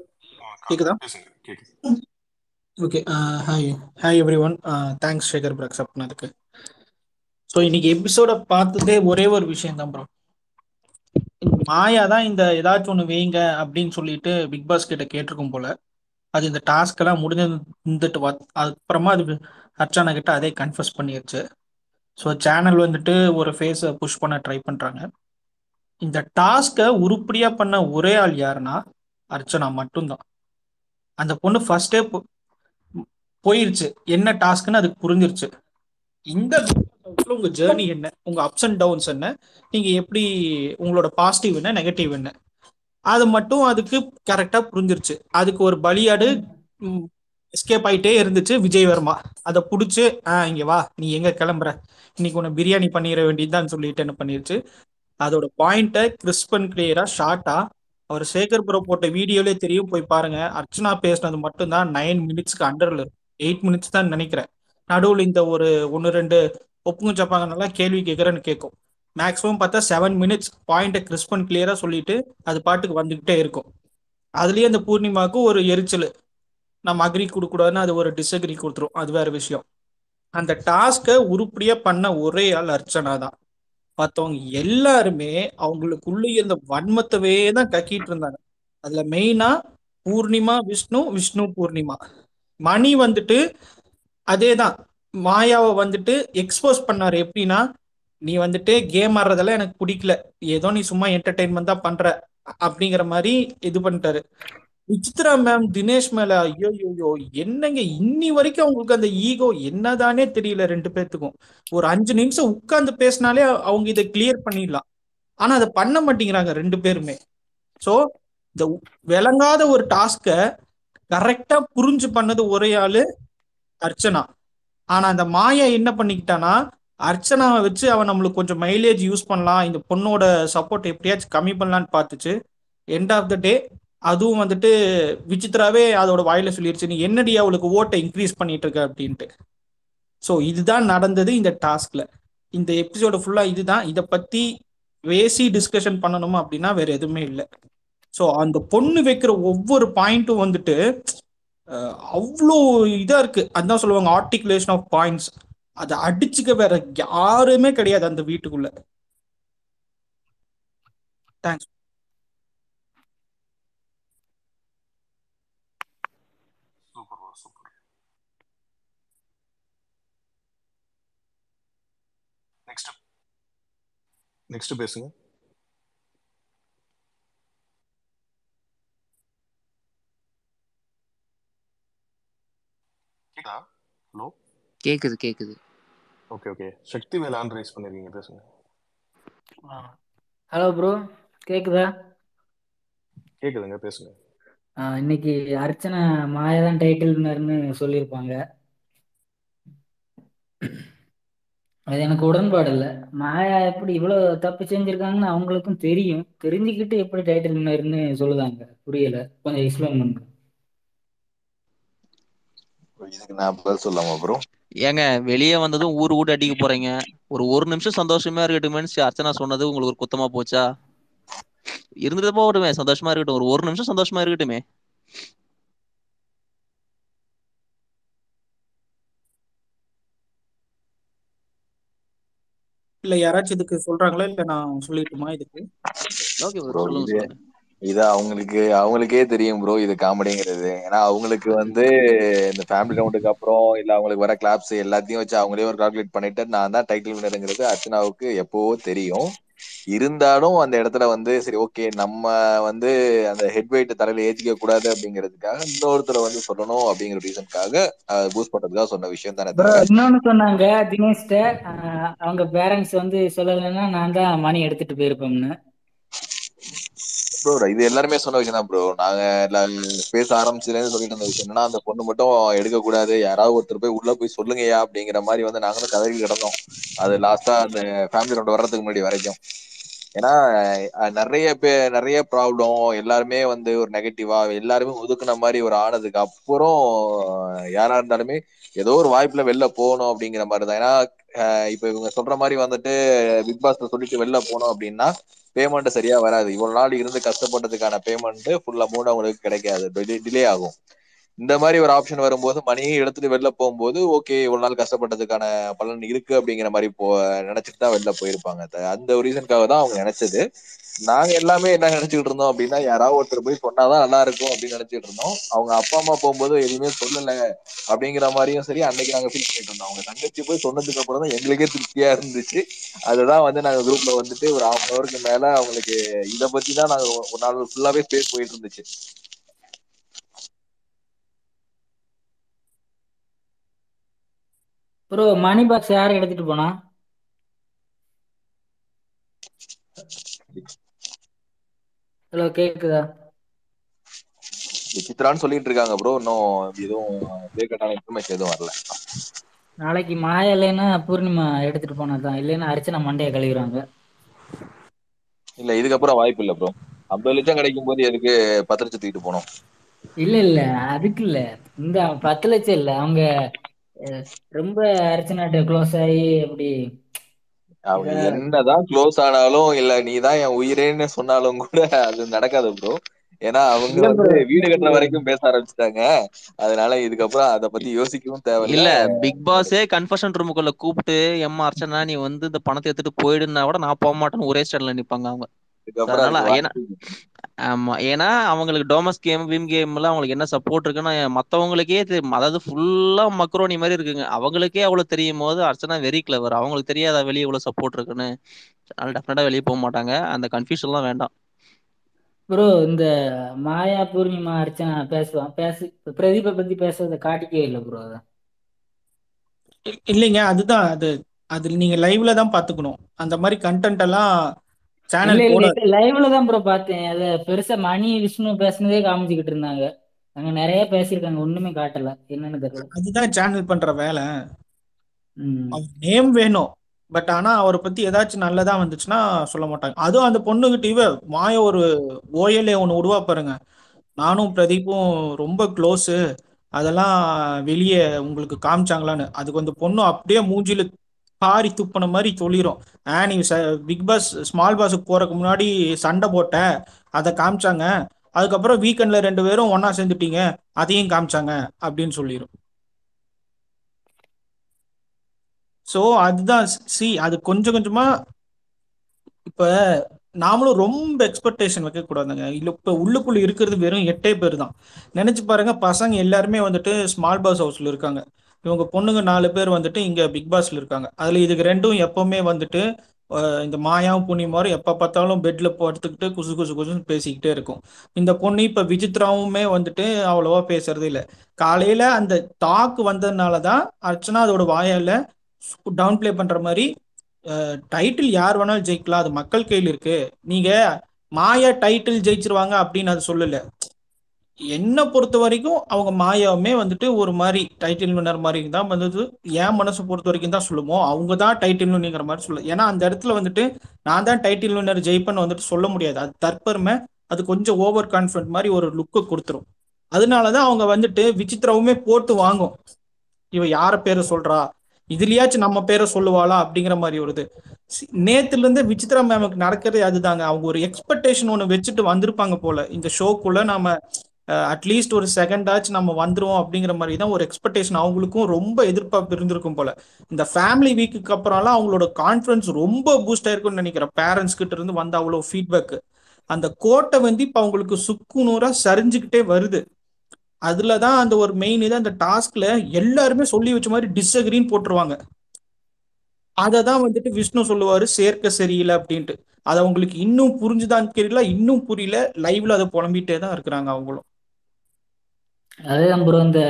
கேக்குதா? Okay. Hi everyone. Thanks Sekar bro accept பண்ணதுக்கு. ஸோ இன்னைக்கு எபிசோட பார்த்ததே ஒரே ஒரு விஷயம் தான் ப்ரோ. மாயா தான் இந்த ஏதாச்சும் ஒன்று வைங்க அப்படின்னு சொல்லிட்டு பிக் பாஸ் கிட்ட கேட்டிருக்கும் போல. அது இந்த டாஸ்க் எல்லாம் முடிஞ்சுட்டு அதுக்கப்புறமா அது அர்ச்சனா கிட்ட அதே கன்ஃபர்ஸ் பண்ணிருச்சு. ஸோ சேனல் வந்துட்டு ஒரு ஃபேஸை புஷ் பண்ண ட்ரை பண்றாங்க. இந்த டாஸ்கை உருப்படியா பண்ண ஒரே ஆள் யாருன்னா அர்ச்சனா மட்டும்தான். அந்த பொண்ணு ஃபர்ஸ்டே போயிருச்சு, என்ன டாஸ்க்னு அதுக்கு புரிஞ்சிருச்சு. இந்த உங்க ஜேர்னி என்ன, உங்க அப்ஸ் அண்ட் டவுன்ஸ் என்ன, நீங்க எப்படி உங்களோட பாசிட்டிவ் என்ன நெகட்டிவ் என்ன, அது மட்டும் அதுக்கு கரெக்டா புரிஞ்சிருச்சு. அதுக்கு ஒரு பலியாடு எஸ்கேப் ஆயிட்டே இருந்துச்சு விஜய் வர்மா. அதை புடிச்சு இங்க வா, நீ எங்க கிளம்புற, இன்னைக்கு உன்னை பிரியாணி பண்ணிட வேண்டியதுதான் சொல்லிட்டு என்ன பண்ணிருச்சு. அதோட பாயிண்ட்டை கிறிஸ்ப் அண்ட் கிளியரா ஷார்ட்டா அவர் சேகர் ப்ரோ போட்ட வீடியோலே தெரியும், போய் பாருங்க. அர்ச்சனா பேசினது மட்டும்தான் 9 மினிட்ஸ்க்கு அண்டர்ல, 8 மினிட்ஸ் தான் நினைக்கிறேன். நடுவில் இந்த ஒரு ஒன்று ரெண்டு ஒப்புங்க சப்பாங்க நல்லா கேள்வி கேட்குறேன்னு கேட்கும். மேக்ஸிமம் பார்த்தா 7 மினிட்ஸ் பாயிண்ட்டை கிறிஸ்ப் அண்ட் கிளியரா சொல்லிட்டு அது பாட்டுக்கு வந்துகிட்டே இருக்கும். அதுலயே அந்த பூர்ணிமாவுக்கு ஒரு எரிச்சல், நம்ம அக்ரி கொடுக்கூடாதுன்னு அது ஒரு டிஸ்அக்ரி கொடுத்துரும், அது வேற விஷயம். அந்த டாஸ்கை உருப்படியா பண்ண ஒரே ஆள் அர்ச்சனா தான். மற்றவங்க எல்லாருமே அவங்களுக்குள்ள இருந்த வன்மத்தவே தான் கக்கிட்டு இருந்தாங்க. அதுல மெயினா பூர்ணிமா விஷ்ணு, விஷ்ணு பூர்ணிமா. மணி வந்துட்டு அதேதான், மாயாவை வந்துட்டு எக்ஸ்போஸ் பண்ணாரு. எப்படின்னா, நீ வந்துட்டு கேம் ஆடுறதெல்லாம் எனக்கு பிடிக்கல, ஏதோ நீ சும்மா என்டர்டைன்மெண்ட் தான் பண்ற அப்படிங்கிற மாதிரி இது பண்ணிட்டாரு. விசித்ரா மேம் தினேஷ் மேல ஐயோ ஐயோ, என்னங்க இன்னி வரைக்கும் அவங்களுக்கு அந்த ஈகோ என்னதானே தெரியல ரெண்டு பேர்த்துக்கும். ஒரு 5 நிமிஷம் உட்கார்ந்து பேசினாலே அவங்க இதை கிளியர் பண்ணிடலாம். ஆனா அதை பண்ண மாட்டேங்கிறாங்க ரெண்டு பேருமே. சோ இந்த விளங்காத ஒரு டாஸ்க கரெக்டா புரிஞ்சு பண்ணது ஒரே ஆளு அர்ச்சனா. ஆனா அந்த மாயா என்ன பண்ணிக்கிட்டானா, அர்ச்சனாவை வச்சு அவன் நம்மளுக்கு கொஞ்சம் மைலேஜ் யூஸ் பண்ணலாம், இந்த பொண்ணோட சப்போர்ட் எப்படியாச்சும் கம்மி பண்ணலான்னு பார்த்துச்சு. எண்ட் ஆஃப் த டே அதுவும் வந்துட்டு விசித்ராவே அதோட வாயில சொல்லிருச்சு, நீ என்னடி அவளுக்கு ஓட்டை இன்க்ரீஸ் பண்ணிட்டு இருக்க அப்படின்ட்டு. ஸோ இதுதான் நடந்தது இந்த டாஸ்க்ல. இந்த எபிசோடு ஃபுல்லா இதுதான். இதை பத்தி வேசி டிஸ்கஷன் பண்ணணுமா அப்படின்னா வேற எதுவுமே இல்லை. ஸோ அந்த பொண்ணு வைக்கிற ஒவ்வொரு பாயிண்ட்டும் வந்துட்டு அவ்வளோ இதா இருக்கு. அதான் சொல்லுவாங்க ஆர்டிகுலேஷன் ஆஃப் பாயிண்ட்ஸ். அதை அடிச்சுக்க வேற யாருமே கிடையாது அந்த வீட்டுக்குள்ள. தேங்க்ஸ். Super super. நெக்ஸ்ட் பேசுங்க. கேக்குதா? ஹலோ, கேக்குது கேக்குது. Okay okay. Sakthi Vel hand raise பண்ணிருக்கீங்க, பேசுங்க. ஹலோ ப்ரோ, கேக்குதா? கேக்குதுங்க, பேசுங்க. இன்னைக்கு அர்ச்சனா மாயா தான் டைட்டில் வின்னர்னு சொல்லியிருப்பாங்க. அது எனக்கு உடன்பாடு இல்லை. மாயா எப்படி இவ்வளோ தப்பு செஞ்சிருக்காங்கன்னு அவங்களுக்கும் தெரியும், தெரிஞ்சுக்கிட்டு எப்படி டைட்டில் வின்னர்னு சொல்லுதாங்க, புரியல. கொஞ்சம் எக்ஸ்பிளைன் பண்ணுங்க. இதுக்கு நான் பதில் சொல்லாமா ப்ரோ? ஏங்க வெளியே வந்ததும் ஊர் ஊட்டு அடிக்க போறீங்க, ஒரு நிமிஷம் சந்தோஷமா இருக்கட்டுமே அர்ச்சனா சொன்னது உங்களுக்கு ஒரு குத்தமா போச்சா? இருந்துட்டு போகட்டுமே, சந்தோஷமா இருக்கட்டும், ஒரு நிமிஷம் சந்தோஷமா இருக்கட்டுமே. இல்ல யாராச்சும் இதுக்கு சொல்றாங்களா, இல்ல நான் சொல்லிட்டுமா இதுக்கு? ஓகே ப்ரோ, ப்ரோ சொல்லுங்க இது சொல்லுங்க. இது அவங்களுக்கே தெரியும் ப்ரோ இது காமெடிங்கிறது. ஏன்னா அவங்களுக்கு இந்த ஃபேமிலி ரவுண்டுக்கு அப்புறம் இல்ல அவங்களுக்கு வர கிளாப்ஸ் எல்லாத்தையும் வச்சு அவங்களே ஒரு கால்குலேட் பண்ணிட்டு நான் தான் டைட்டில் வினருங்கிறது அர்ச்சனாவுக்கு எப்பவோ தெரியும். இருந்தாலும் அந்த இடத்துல சரி ஓகே நம்ம அந்த ஹெட் வெயிட் தலையில ஏற்றிக்க கூடாது அப்படிங்கிறதுக்காக இன்னொருத்தரை சொல்லணும் அப்படிங்கிற ரீசனுக்காக பூஸ்ட் பண்றதுக்காக சொன்ன விஷயம் தானே ப்ரோ தவிர. இன்னொன்னு சொன்னாங்க தினேஷ்ட, அவங்க பேரண்ட்ஸ் சொல்லலைன்னா நான் தான் மணி எடுத்துட்டு போயிருப்போம்னு. ப்ரோ இது எல்லாருமே சொன்ன விஷயம் தான் ப்ரோ. நாங்க பேச ஆரம்பிச்சதுலேருந்து சொல்லிட்டு இருந்த விஷயம் என்னன்னா, அந்த பொண்ணு மட்டும் எடுக்க கூடாது, யாராவது ஒருத்தர் போய் உள்ள போய் சொல்லுங்கயா அப்படிங்கிற மாதிரி நாங்களும் கதறி கிடந்தோம். அது லாஸ்டா அந்த ஃபேமிலி ரவுண்ட் வர்றதுக்கு முன்னாடி வரைக்கும். ஏன்னா நிறைய ப்ராப்ளம் எல்லாருமே ஒரு நெகட்டிவா எல்லாருமே ஒதுக்குன மாதிரி ஒரு ஆனதுக்கு அப்புறம் யாரா இருந்தாலுமே ஏதோ ஒரு வாய்ப்புல வெளில போகணும் அப்படிங்கிற மாதிரி தான். ஏன்னா இப்ப இவங்க சொல்ற மாதிரி பிக் பாஸ்ல சொல்லிட்டு வெளில போனோம் அப்படின்னா பேமெண்ட் சரியா வராது. இவ்வளவு நாள் இருந்து கஷ்டப்பட்டதுக்கான பேமெண்ட் ஃபுல் அமௌண்ட் அவங்களுக்கு கிடைக்காது, டிலே ஆகும். இந்த மாதிரி ஒரு ஆப்ஷன் வரும்போது மணியை எடுத்துட்டு வெளில போகும்போது ஓகே இவ்வளவு நாள் கஷ்டப்பட்டதுக்கான பலன் இருக்கு அப்படிங்கிற மாதிரி நினைச்சிட்டு தான் வெளில போயிருப்பாங்க. அந்த ஒரு ரீசனுக்காக தான் அவங்க நினைச்சது. நாங்க எல்லாமே என்ன நினைச்சுக்கிட்டு இருந்தோம் அப்படின்னா, யாராவது ஒருத்தர் போய் சொன்னாதான் நல்லா இருக்கும் அப்படின்னு நினைச்சிட்டு இருந்தோம். அவங்க அப்பா அம்மா போகும்போது எதுவுமே சொல்லல அப்படிங்கிற மாதிரியும் சரி அன்னைக்கு நாங்க ஃபீல் பண்ணிட்டு இருந்தோம். அவங்க தங்கச்சி போய் சொன்னதுக்கு அப்புறம் தான் எங்களுக்கே திருப்தியா இருந்துச்சு. அதுதான் நாங்க குரூப்ல ஒரு 1/2 ஹவருக்கு மேல அவங்களுக்கு இதை பத்தி தான் நாங்க ஒரு நாள் ஃபுல்லாவே பேச போயிட்டு இருந்துச்சு. ப்ரோ மணி பாக்ஸ் யாரும் எடுத்துட்டு போனா? ஹலோ கேக்குதா? விசித்ரான்னு சொல்லிட்டு இருக்காங்க ப்ரோ. இன்னும் எதுவும் கிளியர் கட்டான இன்ஃபர்மேஷன் எதுவும் வரல. நாளைக்கு மாயா இல்லைன்னா பூர்ணிமா எடுத்துட்டு போனதுதான், இல்லைன்னா அர்ச்சனா மண்டையை கழுவிடுவாங்க. இல்ல இதுக்கப்புறம் வாய்ப்பு இல்ல ப்ரோ. 50 லட்சம் கிடைக்கும் போது எதுக்கு 10 லட்சம் தூக்கிட்டு போனோம்? இல்ல இல்ல, அதுக்கு இல்ல. இந்த 10 லட்சம் இல்ல, அவங்க அஹ், ரொம்ப அர்ச்சனாட்ட க்ளோஸ் ஆகி அப்படி அவங்க ஏதாவது. என்னதான் க்ளோஸ் ஆனாலும் இல்ல நீதான் என் உயிரேன்னு சொன்னாலும் கூட அது நடக்காது ப்ரோ. ஏன்னா அவங்க இல்ல வந்து ப்ரோ, வீடு கட்டுற வரைக்கும் பேச ஆரம்பிச்சுட்டாங்க. அதனால இதுக்கப்புறம் அதை பத்தி யோசிக்கவும் தேவையில்ல. இல்ல பிக் பாஸே கன்ஃபஷன் ரூமுக்குள்ள கூப்பிட்டு எம்மா அர்ச்சனா நீ வந்து இந்த பணத்தை எடுத்துட்டு போயிடுன்னா கூட நான் போக மாட்டேன்னு ஒரே ஸ்டாண்ட்ல நிப்பாங்க அவங்க. இதுக்கப்புறம் அதனால அதுக்கு ஏன்னா வாய்ப்பு இல்லை. ஆமா, ஏன்னா அவங்களுக்கு டொமஸ் கேம் விம் கேம்ல அவங்களுக்கு என்ன சப்போர்ட் இருக்குன்னு மத்தவங்களுக்கே தெரியும். அதாவது ஃபுல்லா மக்ரோனி மாதிரி இருக்குங்க. அவங்களுக்கே அவ்வளவு தெரியும் போது அர்ச்சனா வெரி கிளவர். அவங்களுக்கு தெரியாத வெளியே இவ்வளவு சப்போர்ட் இருக்குன்னு. அதனால டெஃபினட்டா வெளியே போக மாட்டாங்க. அந்த கன்ஃபியூஷன்லாம் வேண்டாம். ப்ரோ இந்த மாயா பூர்ணிமா அர்ச்சனா பிரதீபை பத்தி பேசுறதை காட்டிக்கவே இல்லை ப்ரோ. அதான் இல்லைங்க, அதுதான் அது. அது நீங்க லைவ்ல தான் பாத்துக்கணும். அந்த மாதிரி கண்டென்ட் எல்லாம் இல்ல சேனல் இல்ல, போடாது. லைவ்ல தான் ப்ரோ பார்த்தேன். அத பெருசா மணி விஷ்ணு பேசுனதே காமிச்சுக்கிட்டு இருந்தாங்க. அங்க நிறைய பேசியிருக்காங்க, ஒண்ணுமே காட்டல, என்னன்னு தெரியல. அதுதான் சேனல் பண்ற வேலை. ம். அவர் நேம் வேணும், பட் ஆனா அவரை பத்தி ஏதாச்சும் நல்லதா வந்துச்சுன்னா சொல்ல மாட்டாங்க. அதுவும் அந்த பொண்ணுகிட்ட மாய ஒரு ஓஎல்ஏ ஒன்று உருவா பாருங்க. நானும் பிரதீப்பும் ரொம்ப க்ளோஸு, அதெல்லாம் வெளியே உங்களுக்கு காமிச்சாங்களான்னு. அதுக்கு அந்த பொண்ணு அப்படியே மூஞ்சில காரி துப்புன மாதிரி சொல்லிரும். நீ பிக் பாஸ் ஸ்மால் பாஸுக்கு போறதுக்கு முன்னாடி சண்டை போட்ட, அதை காமிச்சாங்க. அதுக்கப்புறம் வீக்கெண்ட்ல 2 பேரும் ஒண்ணா சேர்ந்துட்டீங்க, அதையும் காமிச்சாங்க அப்படின்னு சொல்லிரும். ஸோ அதுதான் அது கொஞ்சம் கொஞ்சமா. இப்ப நாமளும் ரொம்ப எக்ஸ்பெக்டேஷன் வைக்க கூடாதுங்க. இல்ல இப்ப உள்ளுக்குள்ள இருக்கிறது வெறும் 8 பேர் தான். நினைச்சு பாருங்க, பசங்க எல்லாருமே வந்துட்டு ஸ்மால் பாஸ் ஹவுஸ்ல இருக்காங்க. இவங்க பொண்ணுங்க 4 பேர் வந்துட்டு இங்க பிக் பாஸ்ல இருக்காங்க. அதுல இதுக்கு ரெண்டும் எப்பவுமே வந்துட்டு இந்த மாயாவும் புண்ணியமாரும் எப்ப பார்த்தாலும் பெட்ல படுத்துக்கிட்டு குசு குசு குசுன்னு பேசிக்கிட்டே இருக்கும். இந்த பொண்ணு இப்ப விசித்ராவுமே வந்துட்டு அவ்வளவா பேசுறதே இல்லை. காலையில அந்த டாக் வந்ததுனாலதான் அர்ச்சனா அதோட வாயால டவுன் ப்ளே பண்ற மாதிரி, டைட்டில் யார் வேணாலும் ஜெயிக்கலாம், அது மக்கள் கையில் இருக்கு, நீங்க மாயா டைட்டில் ஜெயிச்சிருவாங்க அப்படின்னு அது சொல்லல. என்ன பொறுத்த வரைக்கும் அவங்க மாயாவுமே வந்துட்டு ஒரு மாதிரி டைட்டில் வின்னர் மாதிரி தான் வந்தது. என் மனசு பொறுத்த வரைக்கும் தான் சொல்லுமோ அவங்க தான் டைட்டில் வின்னுங்கிற மாதிரி சொல்ல. ஏன்னா அந்த இடத்துல வந்துட்டு நான் தான் டைட்டில் வின்னர் ஜெயிப்பேன்னு வந்துட்டு சொல்ல முடியாது. அது தற்பெருமை. அது கொஞ்சம் ஓவர் கான்ஃபிடன்ட் மாதிரி ஒரு லுக்கு கொடுத்துரும். அதனாலதான் அவங்க வந்துட்டு விசித்ராவுமே போட்டு வாங்கும். இவ யார பேரை சொல்றா, இதுலயாச்சும் நம்ம பேரை சொல்லுவாளா அப்படிங்கிற மாதிரி ஒரு இது. நேத்துல இருந்து விசித்ரா மேமுக்கு நடக்கிறதே அதுதாங்க. அவங்க ஒரு எக்ஸ்பெக்டேஷன் ஒன்று வச்சுட்டு வந்திருப்பாங்க போல, இந்த ஷோக்குள்ள நாம அட்லீஸ்ட் ஒரு செகண்ட் ஆச்சு நம்ம வந்துருவோம் அப்படிங்கிற மாதிரி தான் ஒரு எக்ஸ்பெக்டேஷன். அவங்களுக்கும் ரொம்ப எதிர்பார்ப்பு இருந்திருக்கும் போல. இந்த ஃபேமிலி வீக்குக்கு அப்புறம்லாம் அவங்களோட கான்ஃபிடன்ஸ் ரொம்ப பூஸ்ட் ஆயிருக்கும்னு நினைக்கிறேன். பேரண்ட்ஸ் கிட்ட இருந்து வந்த அவ்வளோ ஃபீட்பேக், அந்த கோட்டை வந்து இப்ப அவங்களுக்கு சுக்குநூறா சரிஞ்சுக்கிட்டே வருது. அதுலதான் அந்த ஒரு மெயின் இது. அந்த டாஸ்க்ல எல்லாருமே சொல்லி வச்ச மாதிரி டிஸ்அக்ரின்னு போட்டுருவாங்க. அதை தான் வந்துட்டு விஷ்ணு சொல்லுவாரு சேர்க்க சரியில்லை அப்படின்ட்டு. அது அவங்களுக்கு இன்னும் புரிஞ்சுதான் தெரியல, இன்னும் புரியல. லைவ்ல அதை புலம்பிட்டே தான் இருக்கிறாங்க அவங்களும். அதுதான் ப்ரோ, இந்த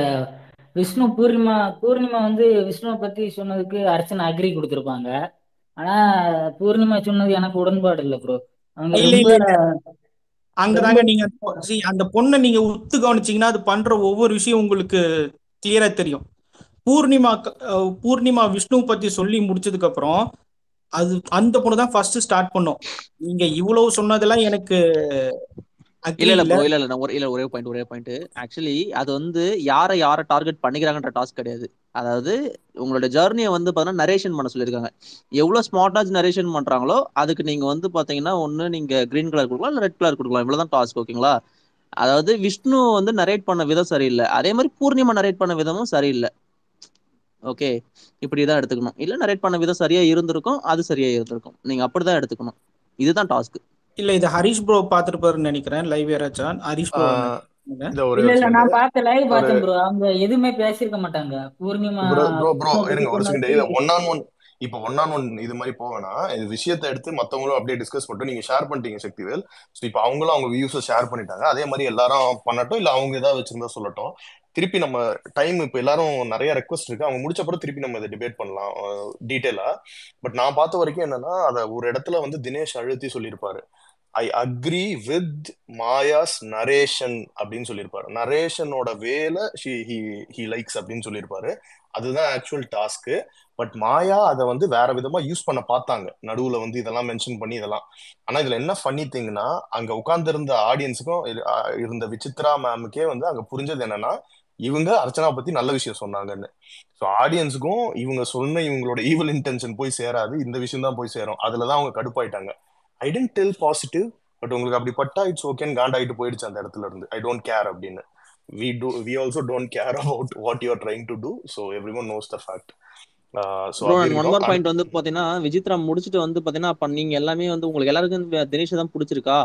விஷ்ணு பூர்ணிமா பூர்ணிமா வந்து விஷ்ணுவை பத்தி சொன்னதுக்கு அர்ச்சனா அக்ரி கொடுத்துருப்பாங்க. ஆனா பூர்ணிமா சொன்னது எனக்கு உடன்பாடு இல்லை ப்ரோ. அவங்க இல்ல ரொம்ப இல்ல இல்ல, ரொம்ப அங்கதாங்க நீங்க அந்த பொண்ணை நீங்க உத்து கவனிச்சீங்கன்னா அது பண்ற ஒவ்வொரு விஷயம் உங்களுக்கு கிளியரா தெரியும். பூர்ணிமா பூர்ணிமா விஷ்ணு பத்தி சொல்லி முடிச்சதுக்கு அப்புறம் அது அந்த பொண்ணு தான் ஃபர்ஸ்ட் ஸ்டார்ட் பண்ணும். நீங்க இவ்வளவு சொன்னதெல்லாம் எனக்கு இல்ல அக்ரி இல்ல இல்ல. ப்ரோ, இல்ல இல்ல நான் ஒரே பாயிண்ட். ஆக்சுவலி அது வந்து யாரை டார்கெட் பண்ணிக்கிறாங்கன்ற டாஸ்க் கிடையாது. அதாவது உங்களோட ஜர்னியை வந்து பார்த்தீங்கன்னா நரேஷன் பண்ண சொல்லியிருக்காங்க. எவ்வளவு ஸ்மார்ட்டாக நரேஷன் பண்றாங்களோ அதுக்கு நீங்க வந்து பாத்தீங்கன்னா ஒன்னு நீங்க கிரீன் கலர் கொடுக்கலாம் இல்ல ரெட் கலர் கொடுக்கலாம். இவ்வளவுதான் டாஸ்க், ஓகேங்களா? அதாவது விஷ்ணு வந்து நரேட் பண்ண விதம் சரியில்லை, அதே மாதிரி பூர்ணிமா நரேட் பண்ண விதமும் சரியில்லை. ஓகே, இப்படிதான் எடுத்துக்கணும். இல்ல நரேட் பண்ண விதம் சரியா இருந்திருக்கும், அது சரியா இருந்திருக்கும். நீங்க அப்படிதான் எடுத்துக்கணும். இதுதான் டாஸ்க். இல்ல, இது ஹரிஷ் ப்ரோ பாத்துருப்பாருன்னு நினைக்கிறேன். லைவ் யாராச்சும் ஹரிஷ் ப்ரோ இந்த ஒரே இல்ல ஒரு இல்ல, செகண்ட். நான் பார்த்த லைவ் ஒரு பார்த்தேன் ப்ரோ. அவங்க எதுவுமே பேசியிருக்க மாட்டாங்க. பூர்ணிமா ப்ரோ ப்ரோ ப்ரோ விஷ்ணுவை பத்தி இருங்க ஒரு செகண்ட். சொன்னதுக்கு இல்ல ஒன் ஆன் ஒன், இப்போ ஒன் ஆன் ஒன் இது மாதிரி போவேனா, இது விஷயத்தை எடுத்து மத்தவங்களும் அப்படியே டிஸ்கஸ் பண்ணிட்டு நீங்க ஷேர் பண்ணிட்டீங்க சக்திவேல். ஸோ இப்போ அவங்களும் அவங்க வியூஸை ஷேர் பண்ணிட்டாங்க. அதே மாதிரி எல்லாரும் பண்ணட்டும், இல்ல அவங்க ஏதாவது வச்சிருந்தா சொல்லட்டும். திருப்பி நம்ம டைம் இப்போ எல்லாரும் நிறைய ரெக்வஸ்ட் இருக்கு, அவங்க முடிச்ச அப்புறம் திருப்பி நம்ம இதை டிபேட் பண்ணலாம் டீட்டெயிலா. பட் நான் பார்த்த வரைக்கும் என்னன்னா, அதை ஒரு இடத்துல வந்து தினேஷ் அழுத்தி சொல்லியிருப்பாரு. I agree with Maya's narration அப்படின்னு சொல்லியிருப்பாரு. நரேஷனோட வேலை ஹி லைக்ஸ் அப்படின்னு சொல்லியிருப்பாரு. அதுதான் ஆக்சுவல் டாஸ்க்கு. பட் மாயா அதை வந்து வேற விதமா யூஸ் பண்ண பார்த்தாங்க, நடுவுல வந்து இதெல்லாம் மென்ஷன் பண்ணி இதெல்லாம். ஆனா இதுல என்ன ஃபன்னி திங்னா, அங்க உட்கார்ந்து இருந்த ஆடியன்ஸுக்கும் இருந்த விசித்ரா மேமுக்கே வந்து அங்க புரிஞ்சது என்னன்னா, இவங்க அர்ச்சனா பத்தி நல்ல விஷயம் சொன்னாங்கன்னு. ஸோ ஆடியன்ஸுக்கும் இவங்க சொன்ன இவங்களோட ஈவல் இன்டென்ஷன் போய் சேராது, இந்த விஷயம் தான் போய் சேரும். அதுலதான் அவங்க கடுப்பாயிட்டாங்க. ஐ டென்ட் டெல் பாசிட்டிவ், பட் உங்களுக்கு அப்படி பட்டா இட்ஸ் ஓகேன்னு காண்டாயிட்டு போயிடுச்சு அந்த இடத்துல இருந்து. ஐ டோன்ட் கேர் அப்படின்னு. we also don't care about what you are trying to do, so everyone knows the fact. So bro அப்படி ஒன் மோர் இருக்கும். பாயிண்ட் வந்து பாத்தீங்கன்னா, விசித்ரா முடிச்சுட்டு வந்து பாத்தீங்கன்னா, அப்ப நீங்க எல்லாமே வந்து உங்களுக்கு எல்லாருக்கும் தினேஷ் தான் பிடிச்சிருக்கா,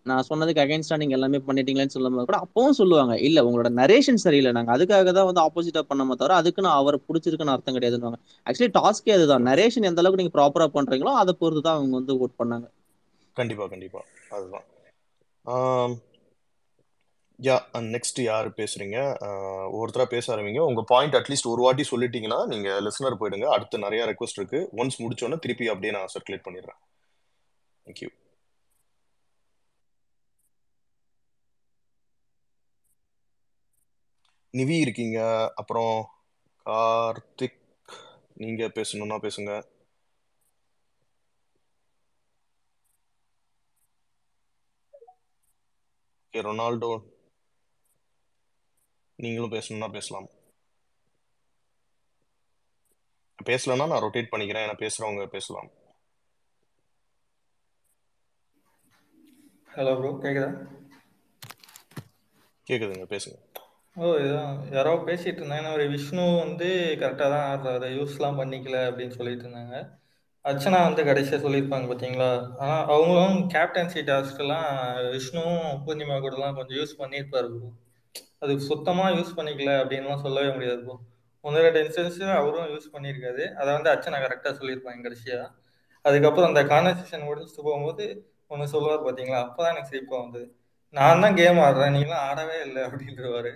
நான் சொன்னதுக்கு அகைன்ஸ்டா நீங்க எல்லாமே பண்ணிட்டீங்களேன்னு சொல்லும் போது கூட அப்பவும் சொல்லுவாங்க, இல்ல உங்களோட நரேஷன் சரியில்லை, நாங்க அதுக்காக தான் வந்து ஆப்போசிட்டா பண்ணாம தவிர அதுக்கு நான் அவரை பிடிச்சிருக்குன்னு அர்த்தம் கிடையாதுன்னு. ஆக்சுவலி டாஸ்கே அதுதான், நரேஷன் எந்த அளவுக்கு நீங்க ப்ராப்பரா பண்றீங்களோ அதை பொறுத்து தான் அவங்க வந்து ஓட் பண்ணாங்க. கண்டிப்பா கண்டிப்பா அதுதான். யா நெக்ஸ்ட் யாரு பேசுறீங்க? ஒவ்வொருத்தரா பேச ஆரம்பிங்க. உங்க பாயிண்ட் அட்லீஸ்ட் ஒரு வாட்டி சொல்லிட்டீங்கன்னா நீங்க லிசனர் போயிடுங்க. அடுத்து நிறைய ரெக்வஸ்ட் இருக்கு. ஒன்ஸ் முடிச்சோன்னா திருப்பி அப்படியே நான் சர்க்குலேட் பண்ணிடுறேன். தேங்க்யூ. நிவி இருக்கீங்க, அப்புறம் கார்த்திக், நீங்க பேசணும்னா பேசுங்க. ரொனால்டோ நீங்களும் பேசணும்னா பேசலாம். பேசலன்னா நான் ரொட்டேட் பண்ணிக்கிறேன், ஏன்னா பேசுறவங்க பேசலாம். ஹலோ ப்ரோ, கேக்குதா? கேக்குதுங்க, பேசுங்க. இதான் யாரோ பேசிட்டு இருந்தாங்க, ஒரு விஷ்ணு வந்து கரெக்டாக தான் ஆடுறாரு, யூஸ்லாம் பண்ணிக்கல அப்படின்னு சொல்லிட்டு இருந்தாங்க. அர்ச்சனா வந்து கடைசியாக சொல்லியிருப்பாங்க பார்த்தீங்களா, ஆனால் அவங்களும் கேப்டன்சி டாஸ்க்கெல்லாம் விஷ்ணுவும் பூர்ணிமா கூடலாம் கொஞ்சம் யூஸ் பண்ணியிருப்பாரு ப்ரோ. அது சுத்தமாக யூஸ் பண்ணிக்கல அப்படின்லாம் சொல்லவே முடியாது ப்ரோ. ஒன்று ரெண்டு இன்ஸ்டன்ஸில் அவரும் யூஸ் பண்ணியிருக்காரு, அதை வந்து அர்ச்சனா கரெக்டாக சொல்லியிருப்பாங்க கடைசியாக. அதுக்கப்புறம் அந்த கான்வர்சேஷன் முடிச்சுட்டு போகும்போது ஒன்று சொல்லுவார் பார்த்தீங்களா, அப்போ தான் எனக்கு சிரிப்பாக வந்தது. நான் தான் கேம் ஆடுறேன், நீங்களாம் ஆடவே இல்லை அப்படின்றவாரு.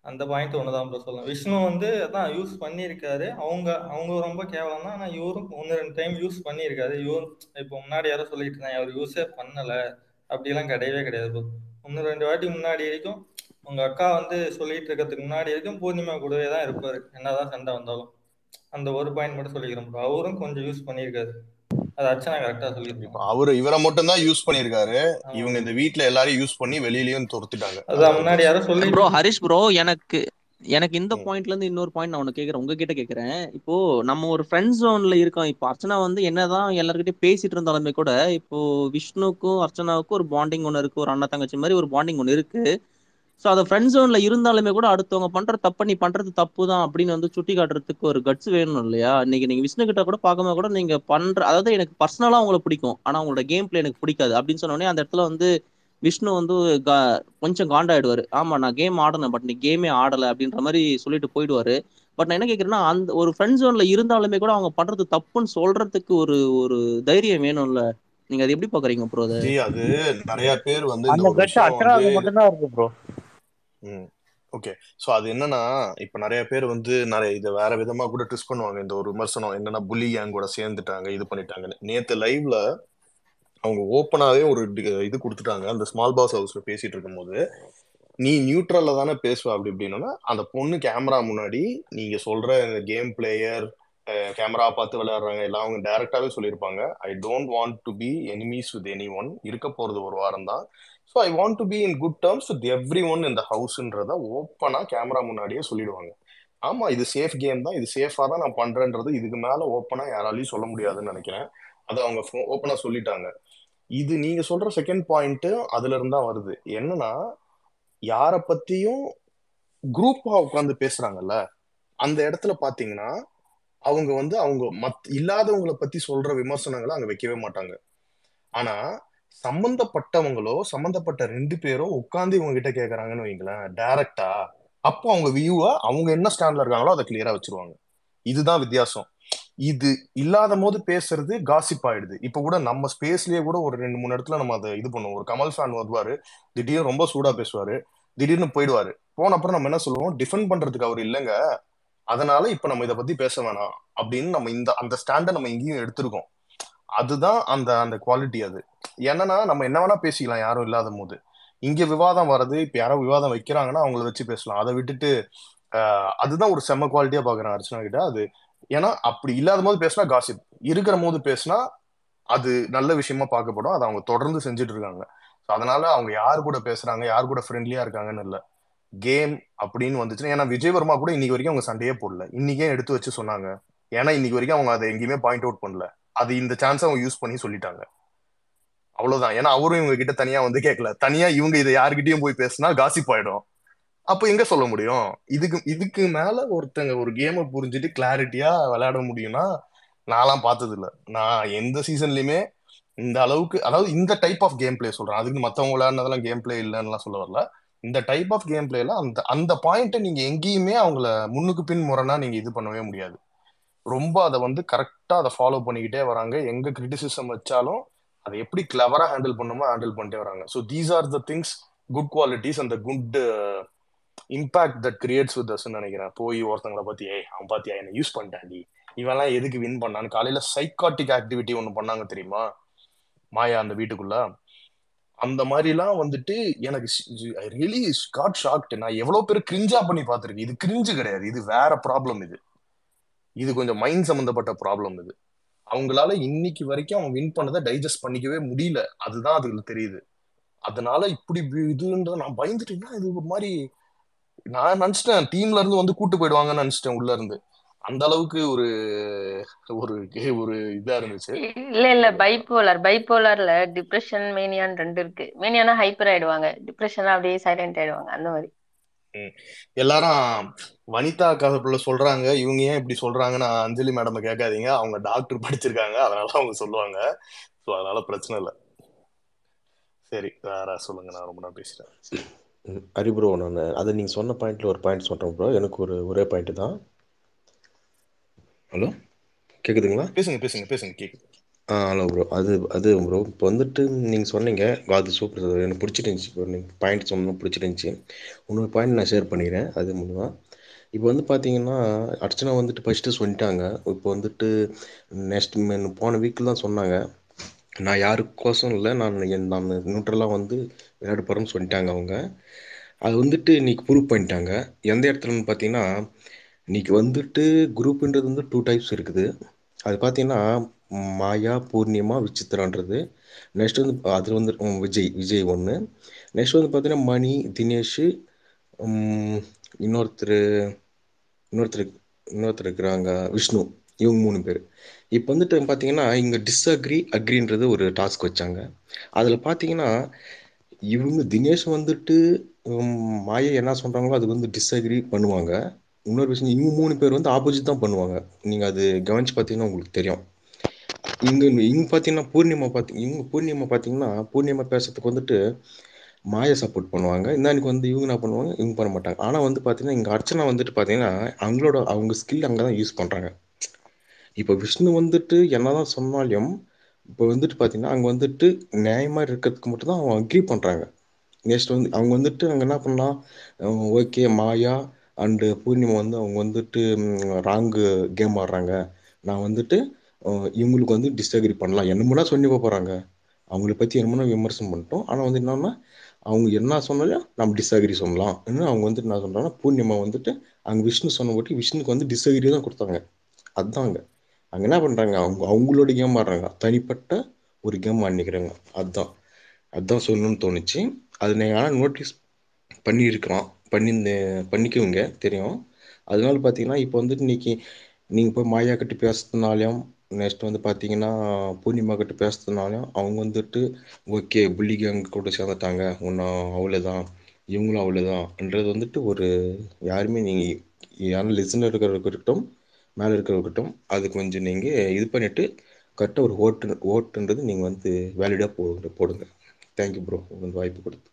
அந்த பாயிண்ட் ஒன்று தான் ப்ரோ சொல்லலாம். விஷ்ணு வந்து அதான் யூஸ் பண்ணியிருக்காரு, அவங்க ரொம்ப கேவலம் தான், ஆனால் இவரும் ஒன்று ரெண்டு டைம் யூஸ் பண்ணியிருக்காரு. இவரும் இப்போ முன்னாடி யாரோ சொல்லிட்டு இருந்தாங்க அவர் யூஸே பண்ணலை, அப்படிலாம் கிடையவே கிடையாது ப்ரோ. ஒன்று ரெண்டு வாட்டி முன்னாடி வரைக்கும் உங்க அக்கா வந்து சொல்லிட்டு இருக்கிறதுக்கு முன்னாடி வரைக்கும் பூர்ணிமா கூடவே தான் இருப்பாரு, என்னதான் சண்டை வந்தாலும். அந்த ஒரு பாயிண்ட் மட்டும் சொல்லிக்கிறோம் ப்ரோ, அவரும் கொஞ்சம் யூஸ் பண்ணியிருக்காரு, அது அர்ச்சனா கரெக்டா சொல்லியிருப்பாங்க. அவரு இவரை மட்டும் தான் யூஸ் பண்ணிருக்காரு, இவங்க இந்த வீட்ல எல்லாரையும் யூஸ் பண்ணி வெளியிலயும் துரத்துட்டாங்க. அதான் முன்னாடி யாரோ சொல்லி ப்ரோ ஹரிஷ் ப்ரோ, எனக்கு இந்த பாயிண்ட்ல இருந்து இன்னொரு பாயிண்ட் நான் ஒண்ணு கேக்குறேன், உங்ககிட்ட கேக்குறேன். இப்போ நம்ம ஒரு ஃப்ரெண்ட் ஜோன்ல இருக்கோம். இப்போ அர்ச்சனா வந்து என்னதான் எல்லார்கிட்டயும் பேசிட்டு இருந்தாலுமே கூட, இப்போ விஷ்ணுக்கும் அர்ச்சனாவுக்கும் ஒரு பாண்டிங் ஒண்ணு இருக்கு, ஒரு அண்ணா தங்கச்சி மாதிரி ஒரு பாண்டிங் ஒண்ணு இருக்கு. ஸோ அதை ஃப்ரெண்ட் ஜோன்ல இருந்தாலுமே கூட அடுத்தவங்க பண்ற தப்ப நீ பண்றது தப்பு தான் அப்படின்னு வந்து சுட்டி காட்டுறதுக்கு ஒரு கட்ஸ் வேணும் இல்லையா? இன்னைக்கு நீங்க விஷ்ணு கிட்ட கூட பார்க்கும்போது கூட நீங்க பண்ற, அதாவது எனக்கு பர்சனலா உங்களை பிடிக்கும், ஆனா உங்களோட கேம் பிளே எனக்கு பிடிக்காது அப்படின்னு சொன்னோடனே அந்த இடத்துல வந்து விஷ்ணு வந்து கொஞ்சம் காண்டாயிடுவாரு. ஆமா நான் கேம் ஆடணும், பட் நீ கேமே ஆடல அப்படின்ற மாதிரி சொல்லிட்டு போயிடுவாரு. பட் நான் என்ன கேட்கறேன்னா, அந்த ஒரு ஃப்ரெண்ட் ஜோன்ல இருந்தாலுமே கூட அவங்க பண்றது தப்புன்னு சொல்றதுக்கு ஒரு ஒரு தைரியம் வேணும்ல. நீங்க அதை எப்படி பாக்குறீங்க ப்ரோ? அது நிறைய பேர் வந்து அந்த கட்ஸ் அர்ச்சனாவுக்கு மட்டும்தான் இருக்கு ப்ரோ. ஓகே, ஸோ அது என்னன்னா, இப்போ நிறைய பேர் வந்து நிறைய இதை வேற விதமா கூட ட்விஸ்ட் பண்ணுவாங்க. இந்த ஒரு விமர்சனம் என்னன்னா, புலி கேங் கூட சேர்ந்துட்டாங்க, இது பண்ணிட்டாங்கன்னு. நேத்து லைவ்ல அவங்க ஓப்பனாவே ஒரு இது கொடுத்துட்டாங்க. அந்த ஸ்மால் பாஸ் ஹவுஸ்ல பேசிட்டு இருக்கும்போது, நீ நியூட்ரல்ல தானே பேசுவ அப்படி இப்படின்னா, அந்த பொண்ணு கேமரா முன்னாடி நீங்க சொல்ற கேம் பிளேயர் கேமரா பார்த்து விளையாடுறாங்க எல்லாம் அவங்க டைரக்டாவே சொல்லியிருப்பாங்க, I don't want to be enemies with anyone, இருக்க போறது ஒரு வாரம் தான், so I want to be in good terms with everyone இந்த ஹவுஸ்ன்றத ஓப்பனா கேமரா முன்னாடியே சொல்லிடுவாங்க. ஆமா இது சேஃப் கேம் தான், இது சேஃபா தான் நான் பண்றேன்றது இதுக்கு மேல ஓப்பனா யாராலையும் சொல்ல முடியாதுன்னு நினைக்கிறேன். அதை அவங்க ஓப்பனா சொல்லிட்டாங்க. இது நீங்க சொல்ற செகண்ட் பாயிண்ட் அதுல இருந்தா வருது. என்னன்னா, யார பத்தியும் குரூப்பா உட்கார்ந்து பேசுறாங்கல்ல, அந்த இடத்துல பாத்தீங்கன்னா அவங்க வந்து அவங்க இல்லாதவங்களை பத்தி சொல்ற விமர்சனங்களை அங்க வைக்கவே மாட்டாங்க. ஆனா சம்பந்தப்பட்டவங்களோ சம்பந்தப்பட்ட ரெண்டு பேரோ உட்கார்ந்து இவங்க கிட்ட கேக்குறாங்கன்னு வைங்களேன் டைரக்டா, அப்போ அவங்க வியூவா அவங்க என்ன ஸ்டாண்ட்ல இருக்காங்களோ அதை கிளியரா வச்சிருவாங்க. இதுதான் வித்தியாசம். இது இல்லாத போது பேசுறது காசிப் ஆயிடுது. இப்ப கூட நம்ம ஸ்பேஸ்லயே கூட ஒரு 2-3 இடத்துல நம்ம அதை இது பண்ணுவோம். ஒரு கமல் ஃபேன் வருவாரு, திடீர்னு ரொம்ப சூடா பேசுவாரு, திடீர்னு போயிடுவாரு. போன அப்புறம் நம்ம என்ன சொல்லுவோம், டிஃபெண்ட் பண்றதுக்கு அவர் இல்லைங்க, அதனால இப்ப நம்ம இதை பத்தி பேச வேணாம் அப்படின்னு நம்ம அந்த ஸ்டாண்டை நம்ம இங்கேயும் எடுத்திருக்கோம். அதுதான் அந்த அந்த குவாலிட்டி. அது என்னன்னா நம்ம என்ன வேணா பேசிக்கலாம் யாரும் இல்லாத போது. இங்க விவாதம் வர்றது, இப்ப யாரோ விவாதம் வைக்கிறாங்கன்னா அவங்கள வச்சு பேசலாம். அதை விட்டுட்டு அதுதான் ஒரு செம்ம குவாலிட்டியா பாக்குறேன் அர்ச்சனா கிட்ட. அது ஏன்னா அப்படி இல்லாத போது பேசினா காசிப், இருக்கிற போது பேசினா அது நல்ல விஷயமா பார்க்கப்படும். அதை அவங்க தொடர்ந்து செஞ்சுட்டு இருக்காங்க. So அதனால அவங்க யாரு கூட பேசுறாங்க, யார் கூட ஃப்ரெண்ட்லியா இருக்காங்கன்னு இல்ல, கேம் அப்படின்னு வந்துச்சுன்னா. ஏன்னா விஜய் வர்மா கூட இன்னைக்கு வரைக்கும் அவங்க சண்டையே போடல. இன்னைக்கே எடுத்து வச்சு சொன்னாங்க. ஏன்னா இன்னைக்கு வரைக்கும் அவங்க அதை எங்கேயுமே பாயிண்ட் அவுட் பண்ணல. அது இந்த சான்ஸ் அவங்க யூஸ் பண்ணி சொல்லிட்டாங்க, அவ்வளவுதான். ஏன்னா அவரும் இவங்க கிட்ட தனியா வந்து கேட்கல. தனியா இவங்க இதை யாருக்கிட்டயும் போய் பேசினா காசிப் ஆயிடும். அப்ப எங்க சொல்ல முடியும்? இதுக்கு இதுக்கு மேல ஒருத்தங்க ஒரு கேமை புரிஞ்சுட்டு கிளாரிட்டியா விளையாட முடியும்னா நான்லாம் பார்த்தது இல்ல. நான் எந்த சீசன்லயுமே இந்த அளவுக்கு, அதாவது இந்த டைப் ஆஃப் கேம் பிளே சொல்றேன். அதுக்கு மத்தவங்க விளையாடுனதெல்லாம் கேம் பிளே இல்லைன்னு சொல்ல வரல. இந்த டைப் ஆஃப் கேம் பிளேல அந்த அந்த பாயிண்ட்டை நீங்க எங்கேயுமே அவங்கள முன்னுக்கு பின் முரணா நீங்க இது பண்ணவே முடியாது. ரொம்ப அதை வந்து கரெக்டா அதை ஃபாலோ பண்ணிக்கிட்டே வராங்க. எங்க கிரிட்டிசிசம் வச்சாலும் அதை எப்படி கிளவரா ஹேண்டில் பண்ணுமோ ஹேண்டில் பண்ணிட்டே வராங்க. So these are the things, good qualities அந்த good impact that creates with us நினைக்கிறேன். போய் ஒருத்தங்களை பத்தி அவன் பாத்தியா என்ன யூஸ் பண்ணிட்டாண்டி, இவெல்லாம் எதுக்கு வின் பண்ணான்னு காலையில சைக்காட்டிக் ஆக்டிவிட்டி ஒண்ணு பண்ணாங்க தெரியுமா மாயா அந்த வீட்டுக்குள்ள. அந்த மாதிரிலாம் வந்துட்டு எனக்கு ஐ ரியலி காட் ஷாக்ட். நான் எவ்வளவு பேர் கிரிஞ்சா பண்ணி பார்த்திருக்கேன். இது கிரிஞ்சு கிடையாது, இது வேற ப்ராப்ளம். இது கொஞ்சம் மைண்ட் சம்பந்தப்பட்ட ப்ராப்ளம். இது அவங்களால இன்னைக்கு வரைக்கும் அவங்க வின் பண்ணதை டைஜஸ்ட் பண்ணிக்கவே முடியல. அதுதான் அதுல தெரியுது. அதனால இப்படி இதுன்ற நான் பயந்துட்டேன்னா இது ஒரு மாதிரி நான் நினைச்சிட்டேன் டீம்ல இருந்து வந்து கூட்டு போயிடுவாங்கன்னு நினைச்சிட்டேன் உள்ள இருந்து. அந்த அளவுக்கு ஒரு ஒரு ஒரு இதா இருந்துச்சு. இல்ல பைப்போலார்ல டிப்ரெஷன் மேனியான்னு 2 இருக்கு. மேனியானா ஹைப்பர் ஆயிடுவாங்க, டிப்ரெஷனா அப்படியே சைலண்ட் ஆயிடுவாங்க, அந்த மாதிரி. எல்லாரும் வனிதா கதை சொல்றாங்க, இவங்க ஏன் இப்படி சொல்றாங்கன்னு அஞ்சலி மேடம் கேட்காதீங்க, அவங்க டாக்டர் படிச்சிருக்காங்க, அதனால அவங்க சொல்லுவாங்க. ஸோ அதனால பிரச்சனை இல்லை. சரி வேற சொல்லுங்க, நான் ரொம்ப நேரம் பேசுறேன். ஹரி ப்ரோ, நான் அதை நீங்கள் சொன்ன பாயிண்ட்ல ஒரு பாயிண்ட் சொல்கிறேன் ப்ரோ. எனக்கு ஒரே பாயிண்ட் தான். ஹலோ கேட்குதுங்களா? பேசுங்க பேசுங்க பேசுங்க, கேட்குது. Hello bro. அது ப்ரோ இப்போ வந்துட்டு நீங்கள் சொன்னீங்க அது சூப்பர், எனக்கு பிடிச்சிருந்துச்சி ப்ரோ. நீங்கள் பாயிண்ட் சொன்னோம் பிடிச்சிருந்துச்சி. இன்னொரு பாயிண்ட் நான் ஷேர் பண்ணிக்கிறேன் அது மூலமாக. இப்போ வந்து பார்த்தீங்கன்னா அர்ச்சனா வந்துட்டு ஃபஸ்ட்டு சொல்லிட்டாங்க. இப்போ வந்துட்டு நெக்ஸ்ட் போன வீக்கில் தான் சொன்னாங்க, நான் யாருக்கோசம் இல்லை, நான் நியூட்ரலாக வந்து விளையாட போகிறேன்னு சொல்லிட்டாங்க அவங்க. அது வந்துட்டு இன்னைக்கு ப்ரூவ் பண்ணிட்டாங்க. எந்த இடத்துலன்னு பார்த்தீங்கன்னா, இன்னைக்கு வந்துட்டு குரூப்புன்றது வந்து 2 டைப்ஸ் இருக்குது. அது பார்த்தீங்கன்னா மாயா, பூர்ணிமா, விசித்ரான்றது. நெக்ஸ்ட் வந்து அதில் வந்து விஜய் ஒன்று. நெக்ஸ்ட் வந்து பார்த்தீங்கன்னா மணி, தினேஷ், இன்னொருத்தர் இருக்கிறாங்க விஷ்ணு. இவங்க 3 பேர். இப்போ வந்துட்டு பார்த்தீங்கன்னா இங்கே அக்ரின்றது ஒரு டாஸ்க் வச்சாங்க. அதில் பார்த்தீங்கன்னா இவங்க தினேஷ் வந்துட்டு மாயை என்ன சொல்கிறாங்களோ அது வந்து டிஸ்அக்ரி பண்ணுவாங்க. இன்னொரு விஷயம், இவங்க 3 பேர் வந்து ஆப்போசிட் தான் பண்ணுவாங்க. நீங்கள் அது கவனிச்சு பார்த்தீங்கன்னா உங்களுக்கு தெரியும். இவங்க பார்த்தீங்கன்னா பூர்ணிமா பேசுறதுக்கு வந்துட்டு மாயை சப்போர்ட் பண்ணுவாங்க. இந்தாనికి வந்து இவங்க என்ன பண்ணுவாங்க, இவங்க பண்ண மாட்டாங்க. ஆனால் வந்து பார்த்தீங்கன்னா இங்கே அர்ச்சனா வந்துட்டு பார்த்தீங்கன்னா அவங்க ஸ்கில் அங்கே தான் யூஸ் பண்ணுறாங்க. இப்போ விஷ்ணு வந்துட்டு என்னதான் சொன்னாலும் இப்போ வந்துட்டு பார்த்தீங்கன்னா அங்கே வந்துட்டு நியாயமாக இருக்கிறதுக்கு மட்டும்தான் அவங்க அக்ரி பண்ணுறாங்க. நெக்ஸ்ட் வந்து அவங்க வந்துட்டு அங்கே என்ன பண்ணலாம், ஓகே மாயா அண்டு பூர்ணிமா வந்து அவங்க வந்துட்டு ராங்கு கேம் ஆடுறாங்க, நான் வந்துட்டு இவங்களுக்கு வந்து டிஸ்அக்ரி பண்ணலாம் என்னமுன்னா சொல்லி போகிறாங்க. அவங்கள பற்றி என்னமுன்னா விமர்சனம் பண்ணிட்டோம். ஆனால் வந்து என்னன்னா அவங்க என்ன சொன்னாலும் நம்ம டிஸ்அக்ரி சொல்லலாம். இன்னும் அவங்க வந்துட்டு என்ன சொல்கிறாங்கன்னா பூர்ணிமா வந்துட்டு அங்கே விஷ்ணு சொன்ன போட்டு விஷ்ணுக்கு வந்து டிஸ்அக்ரி தான் கொடுத்தாங்க. அதுதான் அங்கே என்ன பண்ணுறாங்க, அவங்களோட கேம் ஆடுறாங்க, தனிப்பட்ட ஒரு கேம் ஆடிக்கிறாங்க. அதுதான் சொல்லணும்னு தோணுச்சு. அது நீங்கள் ஆனால் நோட்டீஸ் பண்ணிக்குவீங்க தெரியும். அதனால பார்த்தீங்கன்னா இப்போ வந்துட்டு இன்னைக்கு நீங்கள் போய் மாயா கிட்ட பேசுறதுனாலையும் நெக்ஸ்ட் வந்து பார்த்தீங்கன்னா பூர்ணிமா கிட்ட பேசுறதுனாலையும் அவங்க வந்துட்டு ஓகே புள்ளி கேங் கூட சேர்ந்துட்டாங்க, ஒன்றும் அவ்வளோதான் இவங்களும் அவ்வளோதான்ன்றது வந்துட்டு ஒரு யாருமே நீங்கள் யாரும் லிசனர் இருக்கட்டும் மேலே இருக்கட்டும் அது கொஞ்சம் நீங்கள் இது பண்ணிவிட்டு கரெக்டாக ஒரு ஓட்டுன்றது நீங்கள் வந்து வேலிடாக போடுங்க. தேங்க்யூ ப்ரோ, உங்களுக்கு வாய்ப்பு கொடுத்து.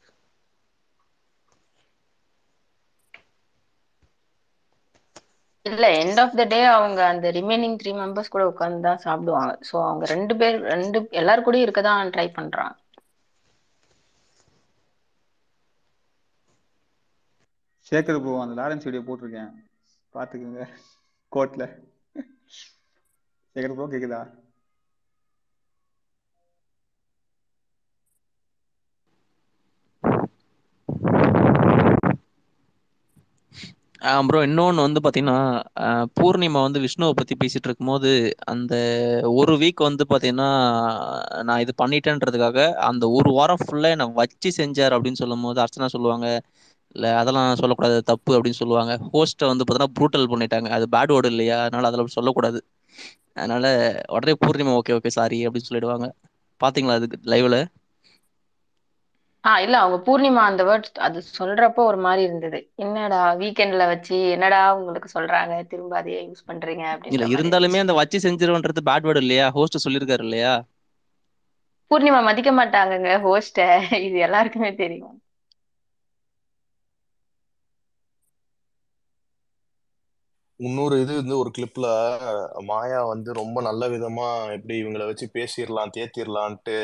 இல்ல எண்ட் ஆஃப் த டே அவங்க அந்த ரிமைனிங் 3 மெம்பர்ஸ் கூட உட்கார்ந்து தான் சாப்பிடுவாங்க. சோ அவங்க 2 பேர் எல்லாரும் கூட இருக்க தான் ட்ரை பண்றாங்க. சேகர் ப்ரோ, அந்த லாரன்ஸ் வீடியோ போட்டிருக்கேன் பாத்துக்கோங்க கோர்ட்ல. சேகர் ப்ரோ கேக்குதா? ப்ரோ இன்னொன்று வந்து பார்த்தீங்கன்னா பூர்ணிமா வந்து விஷ்ணுவை பற்றி பேசிட்டு இருக்கும்போது அந்த ஒரு வீக் வந்து பார்த்தீங்கன்னா நான் இது பண்ணிட்டேன்றதுக்காக அந்த ஒரு வாரம் ஃபுல்லாக என்னை வச்சு செஞ்சார் அப்படின்னு சொல்லும் போது அர்ச்சனா சொல்லுவாங்க இல்லை அதெல்லாம் சொல்லக்கூடாது தப்பு அப்படின்னு சொல்லுவாங்க. ஹோஸ்ட்டை வந்து பார்த்தீங்கன்னா ப்ரூட்டல் பண்ணிட்டாங்க, அது பேட் வேர்டு இல்லையா, அதனால அதில் சொல்லக்கூடாது. அதனால உடனே பூர்ணிமா ஓகே ஓகே சாரி அப்படின்னு சொல்லிடுவாங்க. பார்த்தீங்களா அதுக்கு லைவ்ல? இல்ல அவங்க பூர்ணிமா அந்த வேர்ட் அது சொல்றப்போ ஒரு மாதிரி இருந்தது. என்னடா வீக்கெண்ட்ல வச்சு என்னடா உங்களுக்கு சொல்றாங்க, திரும்ப அதையே யூஸ் பண்றீங்க இல்லை அப்படின்ற மாதிரி இருந்தாலுமே இருந்துச்சு. அந்த வச்சு செஞ்சிருவன்றது பேட் வேர்டு இல்லையா, ஹோஸ்ட் சொல்லியிருக்காரு இல்லையா. பூர்ணிமா மதிக்க மாட்டாங்கங்க ஹோஸ்ட, இது எல்லாருக்குமே தெரியும். இன்னொரு இது வந்து ஒரு கிளிப்ல மாயா வந்து ரொம்ப நல்ல விதமா எப்படி இவங்களை வச்சு பேசிடலாம் தேத்திரலான்ட்டு,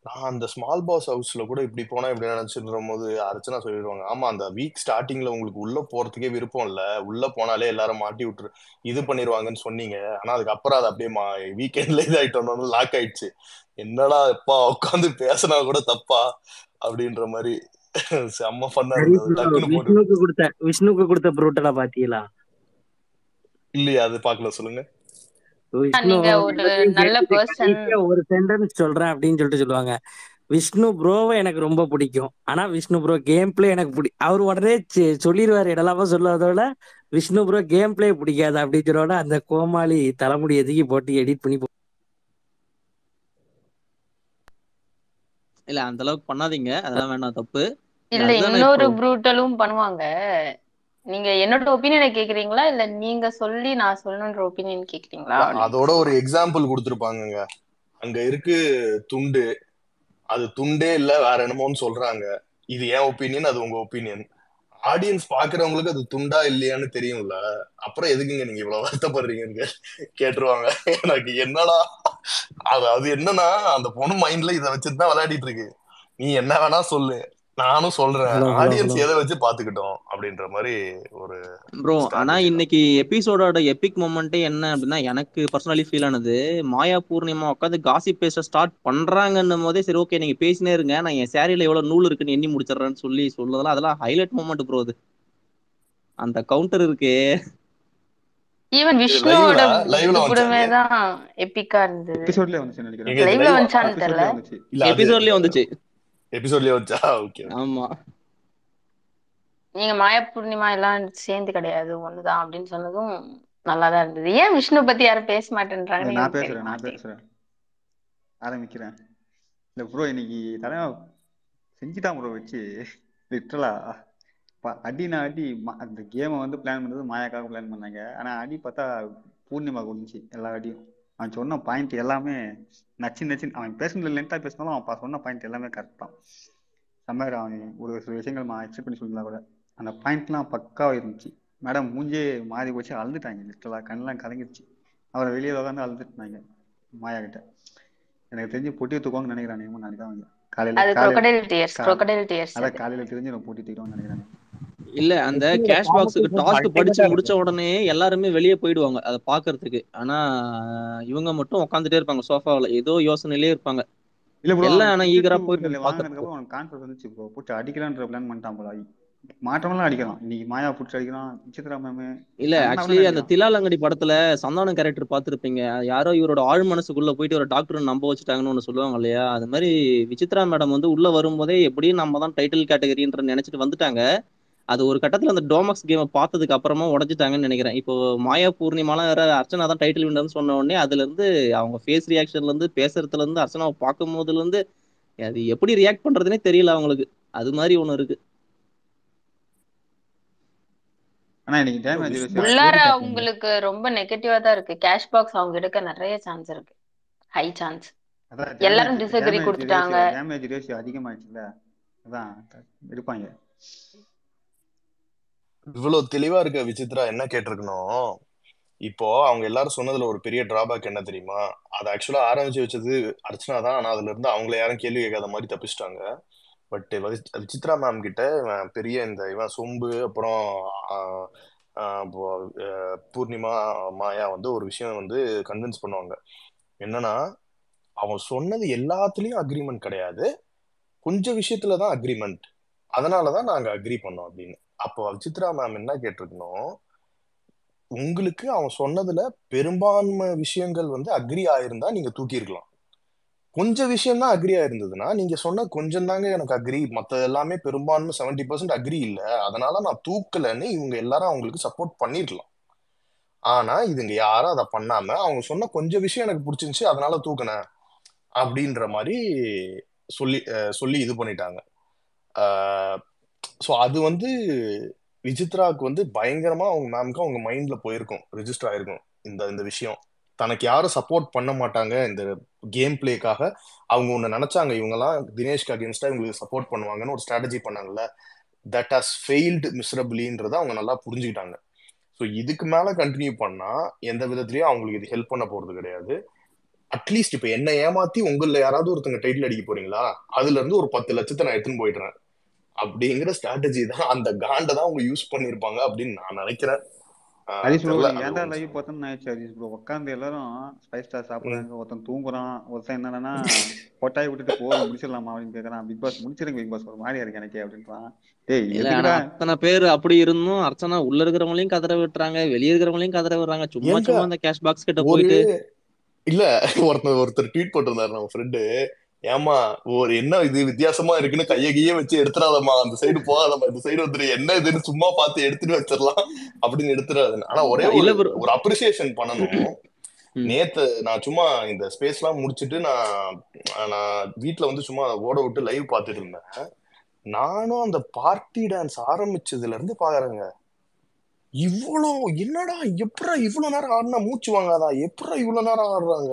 நான் அந்த ஸ்மால் பாஸ் ஹவுஸ்ல கூட இப்படி போனா இப்படி நினைச்சிட்டு போது அர்ச்சனா சொல்லிடுவாங்க, ஆமா அந்த வீக் ஸ்டார்டிங்ல உங்களுக்கு உள்ள போறதுக்கே விருப்பம் இல்ல, உள்ள போனாலே எல்லாரும் மாட்டி விட்டுரு இது பண்ணிருவாங்கன்னு சொன்னீங்க, ஆனா அதுக்கப்புறம் அது அப்படியே வீக்கெண்ட்ல இதாயிட்டோம் லாக் ஆயிடுச்சு, என்னடா எப்பா உட்காந்து பேசினா கூட தப்பா அப்படின்ற மாதிரி செம்ம ஃபன்னா இருந்தது. டக்குன்னு போட்டு விஷ்ணுக்கு கொடுத்த ப்ரூட்டலா பாத்தீங்களா? இல்லையா அது பாக்கல, சொல்லுங்க. விஷ்ணு நீங்க ஒரு நல்ல கேட்டுட்டு பர்சன். கடைசியா ஒரு சென்டென்ஸ் சொல்றேன் அப்படின்னு சொல்லுவாங்க, விஷ்ணு ப்ரோவை எனக்கு ரொம்ப பிடிக்கும், ஆனா விஷ்ணு ப்ரோ கேம் பிளே எனக்கு அவர் உடனே சொல்லிடுவாரு, இடலாம சொல்லாதோட விஷ்ணு ப்ரோ கேம் பிளே பிடிக்காது அப்படின்னு சொல்லோட அந்த கோமாளி தலைமுடி எதுக்கி போட்டு எடிட் பண்ணி இல்ல அந்த அளவுக்கு பண்ணாதீங்க, அதெல்லாம் வேணாம், தப்பு இல்ல இன்னொரு ப்ரூட்டலும் பண்ணுவாங்க. நீங்க என்னோட ஒப்பீனியனை கேக்குறீங்களா இல்ல நீங்க சொல்லி நான் சொல்லணுன்ற ஒப்பீனியன் கேக்குறீங்களா? அதோட ஒரு எக்ஸாம்பிள் கொடுத்துருப்பாங்க, அங்க இருக்கு துண்டு, அது துண்டே இல்ல வேற என்னமோன்னு சொல்றாங்க, இது என் ஒப்பீனியன் அது உங்க ஒப்பீனியன், ஆடியன்ஸ் பாக்குறவங்களுக்கு அது துண்டா இல்லையான்னு தெரியும்ல, அப்புறம் எதுக்குங்க நீங்க இவ்வளவு வருத்தப்படுறீங்கன்னு கேட்டுருவாங்க. எனக்கு என்னடா அது என்னன்னா அந்த பொண்ணு மைண்ட்ல இதை வச்சுதான் விளையாடிட்டு இருக்கு, நீ என்ன வேணா சொல்லு நானும் சொல்றேன், ஆடியன்ஸ் எதை வச்சு பாத்துக்கிட்டோம் அப்படின்ற மாதிரி ஒரு ப்ரோ. ஆனா இன்னைக்கு எபிசோடோட எபிக் மொமெண்ட்டே என்ன அப்படின்னா, எனக்கு பர்சனலி ஃபீல் ஆனது, மாயா பூர்ணிமா உட்காந்து காசிப் பேச ஸ்டார்ட் பண்றாங்கன்னும் போதே சரி ஓகே நீங்க பேசினே இருங்க, நான் என் சேரியில எவ்வளவு நூல் இருக்குன்னு எண்ணி முடிச்சிடறேன்னு சொல்லதெல்லாம் அதெல்லாம் ஹைலைட் மொமெண்ட் ப்ரோ. அது அந்த கவுண்டர் இருக்கே, ஈவன் விஷ்ணுவோட இது கூடவே தான் எபிக்கா இருந்தது. எபிசோட்லயே வந்துச்சு நினைக்கிறேன். லைவ்ல வந்துச்சான்னு தெரியல. எபிசோட்லயே வந்துச்சு. எபிசோட்லயே வந்துச்சா? ஓகே. ஆமா. நீங்க மாயா பூர்ணிமா எல்லாம் சேர்ந்து கிடையாது ஒண்ணுதான் அப்படின்னு சொன்னதும் நல்லாதான் இருந்தது. ஏன் விஷ்ணு பத்தி யாரும் பேச மாட்டேன்றாங்க? நான் பேசுறேன் ஆரம்பிக்கிறேன். இல்ல ப்ரோ இன்னைக்கு தலைவா செஞ்சுட்டான் ப்ரோ வச்சு லிட்டரலா அடினா அடி. அந்த கேமை வந்து பிளான் பண்ணது மாயாக்காக பிளான் பண்ணாங்க, ஆனா அடி பார்த்தா பூர்ணிமா கொண்டுச்சு எல்லா அடியும். அவன் சொன்ன பாயிண்ட் எல்லாமே நச்சு நச்சு, அவன் பேசுனதுல லென்த்தா பேசினாலும் அவன் சொன்ன பாயிண்ட் எல்லாமே கரெக்ட் தான். சம்மர் அவன் ஒரு சில விஷயங்கள் எக்ஸ்பெக்ட் பண்ணி சொல்லியிருந்தா கூட அந்த பாயிண்ட்லாம் பக்காவா இருந்துச்சு. மேடம் மூஞ்சே மாறி போச்சு, அழுதுட்டாங்க லிட்டரலா, கண்ணெல்லாம் கலங்கிடுச்சு. அவரை வெளியே உட்காந்து அழுதுட்டாங்க மாயா கிட்ட. எனக்கு தெரிஞ்சு பொட்டி தூக்குவாங்கன்னு நினைக்கிறான் நாளைக்கு அவங்க காலையில தெரிஞ்சு நான் பொட்டி தூக்கிடுவான்னு நினைக்கிறேன். இல்ல அந்த கேஷ் பாக்ஸுக்கு டாஸ்க் படிச்சு முடிச்ச உடனே எல்லாருமே வெளியே போயிடுவாங்க அதை பாக்குறதுக்கு, ஆனா இவங்க மட்டும் உட்காந்துட்டே இருப்பாங்க சோஃபாவில், ஏதோ யோசனையிலே இருப்பாங்க. இல்ல ப்ரோ எல்லாம் ஆனா ஈகரா போயிட்டு வாங்கினதுக்கு அப்புறம் அவனுக்கு கான்ஃபிடன்ஸ் வந்துச்சு ப்ரோ, போட்டு அடிக்கலான்ற பிளான் பண்ணிட்டான் போல. மாற்றமெல்லாம் அடிக்கலாம், இன்னைக்கு மாயா புடிச்சு அடிக்கலாம், விசித்ரா மேம். இல்ல ஆக்சுவலி அந்த திலாலங்கடி படத்துல சந்தானம் கேரக்டர் பாத்துருப்பீங்க, யாரோ இவரோட ஆழ் மனசுக்குள்ள போயிட்டு ஒரு டாக்டர் நம்ப வச்சுட்டாங்கன்னு ஒண்ணு சொல்லுவாங்க இல்லையா, அது மாதிரி விசித்ரா மேடம் வந்து உள்ள வரும்போதே எப்படியும் நம்ம தான் டைட்டில் கேட்டகரின்ற நினைச்சிட்டு வந்துட்டாங்க. அது ஒரு கட்டத்துல அந்த டோமக்ஸ் கேமை பார்த்ததுக்கு அப்புறமா உடஞ்சிட்டாங்கன்னு நினைக்கிறேன். இப்போ மாயா பூர்ணிமாலாம் வேற அர்ச்சனா தான் டைட்டில் வின்னர்னு சொன்ன உடனே அதுல இருந்து அவங்க ஃபேஸ் ரியாக்ஷன்ல இருந்து பேசுறதுல இருந்து அர்ச்சனாவை பார்க்கும் போதுல இருந்து அது எப்படி ரியாக்ட் பண்றதுனே தெரியல அவங்களுக்கு. அது மாதிரி ஒண்ணு இருக்கு. ஆனா இன்னைக்கு டேமேஜ் உள்ளார உங்களுக்கு ரொம்ப நெகட்டிவா தான் இருக்கு. கேஷ் பாக்ஸ் அவங்க எடுக்க நிறைய சான்ஸ் இருக்கு, ஹை சான்ஸ். எல்லாரும் டிஸ்அக்ரி கொடுத்துட்டாங்க. டேமேஜ் ரேஷியோ அதிகமாயிடுச்சுல, அதான் எடுப்பாங்க. இவ்வளவு தெளிவா இருக்க விசித்ரா என்ன கேட்டிருக்கணும், இப்போ அவங்க எல்லாரும் சொன்னதுல ஒரு பெரிய டிராபேக் என்ன தெரியுமா, அதை ஆக்சுவலா ஆரம்பிச்சு வச்சது அர்ச்சனா தான், ஆனா அதுல இருந்து அவங்கள யாரும் கேள்வி கேட்காத மாதிரி தப்பிச்சிட்டாங்க. பட் விசித்ரா மேம் கிட்ட பெரிய இந்த இவன் சொம்பு அப்புறம் பூர்ணிமா மாயா வந்து ஒரு விஷயம் வந்து கன்வின்ஸ் பண்ணுவாங்க, என்னன்னா அவன் சொன்னது எல்லாத்துலயும் அக்ரிமெண்ட் கிடையாது, கொஞ்சம் விஷயத்துலதான் அக்ரிமெண்ட், அதனாலதான் நாங்க அக்ரி பண்ணோம் அப்படின்னு. அப்போ விசித்ரா மேம் என்ன கேட்டிருக்கணும், உங்களுக்கு அவன் சொன்னதுல பெரும்பான்மை விஷயங்கள் வந்து அக்ரி ஆயிருந்தா நீங்க தூக்கி இருக்கலாம். கொஞ்சம் விஷயம் தான் அக்ரி ஆயிருந்ததுன்னா நீங்க சொன்ன கொஞ்சம் தாங்க எனக்கு அக்ரி, மத்த எல்லாமே பெரும்பான்மை 70% அக்ரி இல்ல, அதனால நான் தூக்கலன்னு இவங்க எல்லாரும் அவங்களுக்கு சப்போர்ட் பண்ணிருக்கலாம். ஆனா இதுங்க யாரும் அதை பண்ணாம அவங்க சொன்ன கொஞ்சம் விஷயம் எனக்கு பிடிச்சிருந்துச்சு அதனால தூக்குனேன் அப்படின்ற மாதிரி சொல்லி இது பண்ணிட்டாங்க. ஸோ அது வந்து விசித்ராவுக்கு வந்து பயங்கரமா அவங்க மேம்க்கு அவங்க மைண்ட்ல போயிருக்கும், ரெஜிஸ்டர் ஆயிருக்கும் இந்த விஷயம். தனக்கு யாரும் சப்போர்ட் பண்ண மாட்டாங்க இந்த கேம் பிளேக்காக, அவங்க ஒண்ணு நினைச்சாங்க இவங்கெல்லாம் தினேஷ்க்கு அகேன்ஸ்டா இவங்களுக்கு சப்போர்ட் பண்ணுவாங்கன்னு ஒரு ஸ்ட்ராட்டஜி பண்ணாங்கல்ல, தட் ஹாஸ் ஃபெயில்டு மிசரபிளின்றத அவங்க நல்லா புரிஞ்சுக்கிட்டாங்க. ஸோ இதுக்கு மேல கண்டினியூ பண்ணா எந்த விதத்துலயும் அவங்களுக்கு இது ஹெல்ப் பண்ண போறது கிடையாது. அட்லீஸ்ட் இப்ப என்ன ஏமாத்தி உங்கள யாராவது ஒருத்தங்க டைட்டில் அடிக்க போறீங்களா, அதுல இருந்து ஒரு 10 லட்சத்தை நான் எடுத்துன்னு போயிடுறேன் அப்படிங்கிற ஸ்ட்ராட்டஜி தான், அந்த காண்டை தான் அவங்க யூஸ் பண்ணிருப்பாங்க அப்படின்னு நான் நினைக்கிறேன். ஹரிஷ் ப்ரோ நீ ஏன்டா லைவ் பார்த்தோன்னு ஆயிடுச்சு ஹரிஷ் ப்ரோ. உட்காந்து எல்லாரும் ஸ்பைஸ் ஸ்டார் சாப்பிடுறாங்க, ஒருத்தன் தூங்குறான், ஒருத்தன் என்னன்னா கொட்டாய் விட்டுட்டு போதும் முடிச்சிடலாமா அப்படின்னு கேட்கறான். பிக் பாஸ் முடிச்சிருங்க பிக் பாஸ், ஒரு மாதிரியா இருக்கு எனக்கு அப்படின்றான். டேய் எதுக்குடா அத்தனை பேர் அப்படி இருந்தும் அர்ச்சனா உள்ள இருக்கிறவங்களையும் கதற விட்டுறாங்க, வெளியே இருக்கிறவங்களையும் கதற விடுறாங்க. சும்மா அந்த கேஷ் பாக்ஸ் கிட்ட போயிட்டு இல்ல ஒருத்தர் ட்வீட் போட்டிருந்தாரு நம்ம ஃப்ரெண்டு, ஏமா ஒரு என்ன இது வித்தியாசமா இருக்குன்னு கைய வச்சு எடுத்துடாதம்மா, அந்த சைடு போகாதம்மா, இந்த சைடு வந்துரு, என்ன இதுன்னு சும்மா பார்த்து எடுத்துட்டு வச்சிடலாம் அப்படின்னு எடுத்துடாது. ஆனா ஒரே ஒரு அப்ரிசியேஷன் பண்ணணும். நேத்து நான் சும்மா இந்த ஸ்பேஸ் எல்லாம் முடிச்சுட்டு நான் வீட்டுல வந்து சும்மா ஓட விட்டு லைவ் பார்த்துட்டு இருந்தேன். நானும் அந்த பார்ட்டி டான்ஸ் ஆரம்பிச்சதுல இருந்து பாக்குறேங்க, இவ்வளோ என்னடா எப்படா இவ்வளவு நேரம் ஆடினா மூச்சு வாங்காதா, எப்படா இவ்வளவு நேரம் ஆடுறாங்க,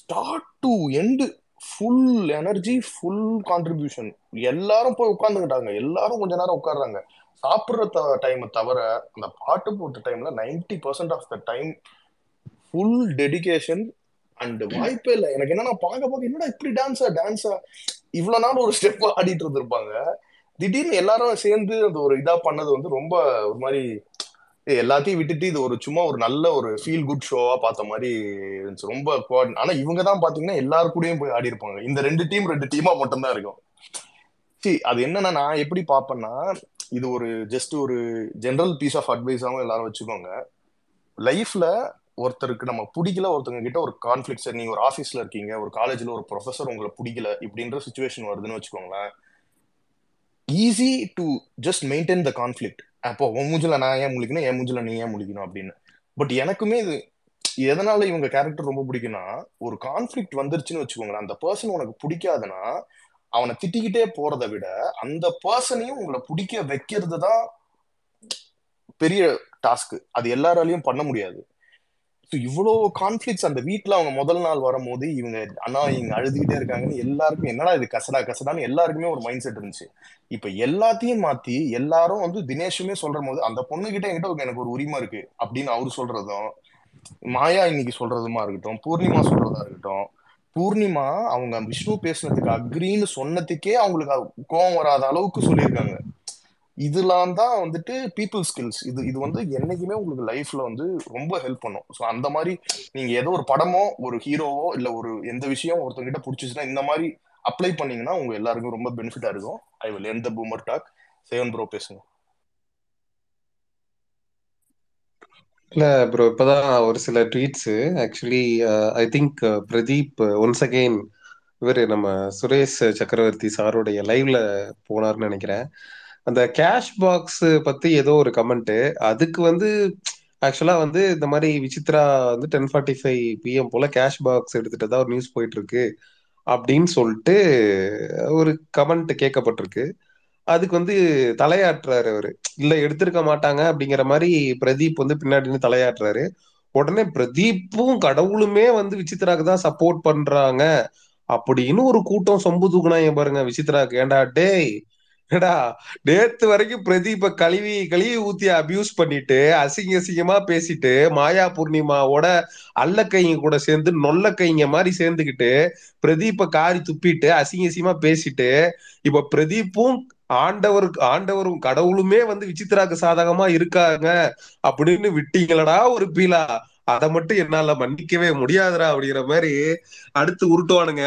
start to end full energy full contribution, எல்லாரும் போய் உட்காந்துக்கிட்டாங்க, எல்லாரும் கொஞ்ச நேரம் உட்காடுறாங்க. சாப்பிடுற டைமை தவிர அந்த பாட்டு போட்ட டைம்ல 90% of the time full dedication and வாய்ப்பே இல்லை. எனக்கு என்னன்னா பார்க்க என்னடா இப்படி டான்ஸா இவ்வளவு நாள் ஒரு ஸ்டெப் ஆடிட்டு இருந்திருப்பாங்க, திடீர்னு எல்லாரும் சேர்ந்து அந்த ஒரு இதா பண்ணது வந்து ரொம்ப ஒரு மாதிரி எல்லாத்தையும் விட்டுட்டு இது ஒரு சும்மா ஒரு நல்ல ஒரு ஃபீல் குட் ஷோவா பார்த்த மாதிரி இருந்துச்சு. ரொம்ப ஆனா இவங்க தான் பாத்தீங்கன்னா எல்லாரு கூடயும் போய் ஆடி இருப்பாங்க. இந்த ரெண்டு டீமா மட்டும்தான் இருக்கும். அது என்னன்னா நான் எப்படி பாப்பேன்னா, இது ஒரு ஜஸ்ட் ஒரு ஜெனரல் பீஸ் ஆஃப் அட்வைஸாவும் எல்லாரும் வச்சுக்கோங்க. லைஃப்ல ஒருத்தருக்கு நம்ம பிடிக்கல, ஒருத்தங்க கிட்ட ஒரு கான்ஃபிளிக்ட், நீங்க ஒரு ஆஃபீஸ்ல இருக்கீங்க, ஒரு காலேஜ்ல ஒரு ப்ரொஃபஸர் உங்களை பிடிக்கல இப்படின்ற சுச்சுவேஷன் வருதுன்னு வச்சுக்கோங்களேன், easy to just maintain the conflict. அப்போ உன் மூஞ்சில நான் ஏன் முழிக்கணும், என் மூஞ்சில நீ ஏன் முழிக்கணும் அப்படின்னு. பட் எனக்குமே இது எதனால இவங்க கேரக்டர் ரொம்ப பிடிக்கும்னா, ஒரு கான்ஃபிளிக்ட் வந்துருச்சுன்னு வச்சுக்கோங்களேன், அந்த பர்சன் உனக்கு பிடிக்காதுன்னா அவனை திட்டிக்கிட்டே போறதை விட அந்த பர்சனையும் உங்களை பிடிக்க வைக்கிறது தான் பெரிய டாஸ்க். அது எல்லாராலையும் பண்ண முடியாது. இவ்வளோ கான்ஃபிளிக்ஸ் அந்த வீட்டுல அவங்க முதல் நாள் வரும்போது இவங்க அழுதுகிட்டே இருக்காங்கன்னு எல்லாருக்கும் என்னடா இது கசடான்னு எல்லாருக்குமே ஒரு மைண்ட் செட் இருந்துச்சு. இப்ப எல்லாத்தையும் மாத்தி எல்லாரும் வந்து தினேஷுமே சொல்ற போது அந்த பொண்ணு கிட்ட என்கிட்ட எனக்கு ஒரு உரிமை இருக்கு அப்படின்னு அவரு சொல்றதும், மாயா இன்னைக்கு சொல்றதுமா இருக்கட்டும், பூர்ணிமா சொல்றதா இருக்கட்டும், பூர்ணிமா அவங்க விஷ்ணு பேசுனதுக்கு அக்ரின்னு சொன்னதுக்கே அவங்களுக்கு கோவம் வராத அளவுக்கு சொல்லியிருக்காங்க. இதெல்லாம் தான் வந்துட்டு பீப்புள் ஸ்கில்ஸ். இது வந்து என்னைக்குமே உங்களுக்கு லைஃப்ல வந்து ரொம்ப ஹெல்ப் பண்ணும். ஸோ அந்த மாதிரி நீங்க ஏதோ ஒரு படமோ ஒரு ஹீரோவோ இல்ல ஒரு எந்த விஷயம் ஒருத்தங்கிட்ட பிடிச்சிச்சுன்னா இந்த மாதிரி அப்ளை பண்ணீங்கன்னா உங்க எல்லாருக்கும் ரொம்ப பெனிஃபிட்டா இருக்கும். I will end the boomer talk. Sevan bro பேசுங்க. இல்ல ப்ரோ, இப்பதான் ஒரு சில tweets actually I think Pradeep once again இவரு நம்ம சுரேஷ் சக்கரவர்த்தி சாருடைய லைவ்ல போனார்னு நினைக்கிறேன். அந்த கேஷ் பாக்ஸ் பத்தி ஏதோ ஒரு கமெண்ட், அதுக்கு வந்து ஆக்சுவலா வந்து இந்த மாதிரி விசித்ரா வந்து 10:45 PM போல கேஷ் பாக்ஸ் எடுத்துட்டு தான் ஒரு நியூஸ் போயிட்டு இருக்கு அப்படின்னு சொல்லிட்டு ஒரு கமெண்ட் கேட்கப்பட்டிருக்கு. அதுக்கு வந்து தலையாட்டுறாரு அவரு, இல்ல எடுத்திருக்க மாட்டாங்க அப்படிங்கிற மாதிரி பிரதீப் வந்து பின்னாடி தலையாட்டுறாரு. உடனே பிரதீப்பும் கடவுளுமே வந்து விசித்ராக்கு தான் சப்போர்ட் பண்றாங்க அப்படின்னு ஒரு கூட்டம் சொம்பு தூக்குனாங்க பாருங்க விசித்ராக்கு. ஏண்டா டேய், ஏடா நேத்து வரைக்கும் பிரதீப கழுவி ஊத்தி அபியூஸ் பண்ணிட்டு அசிங்கமா பேசிட்டு மாயா பூர்ணிமாவோட அல்ல கைங்க கூட சேர்ந்து நொல்ல கைங்க மாதிரி சேர்ந்துக்கிட்டு பிரதீப காரி துப்பிட்டு அசிங்கமா பேசிட்டு, இப்ப பிரதீப்பும் ஆண்டவரும் கடவுளுமே வந்து விசித்ராக்கு சாதகமா இருக்காங்க அப்படின்னு விட்டீங்களடா ஒரு பீலா, அதை மட்டும் என்னால மன்னிக்கவே முடியாதுடா அப்படிங்கிற மாதிரி அடுத்து உருட்டுவானுங்க.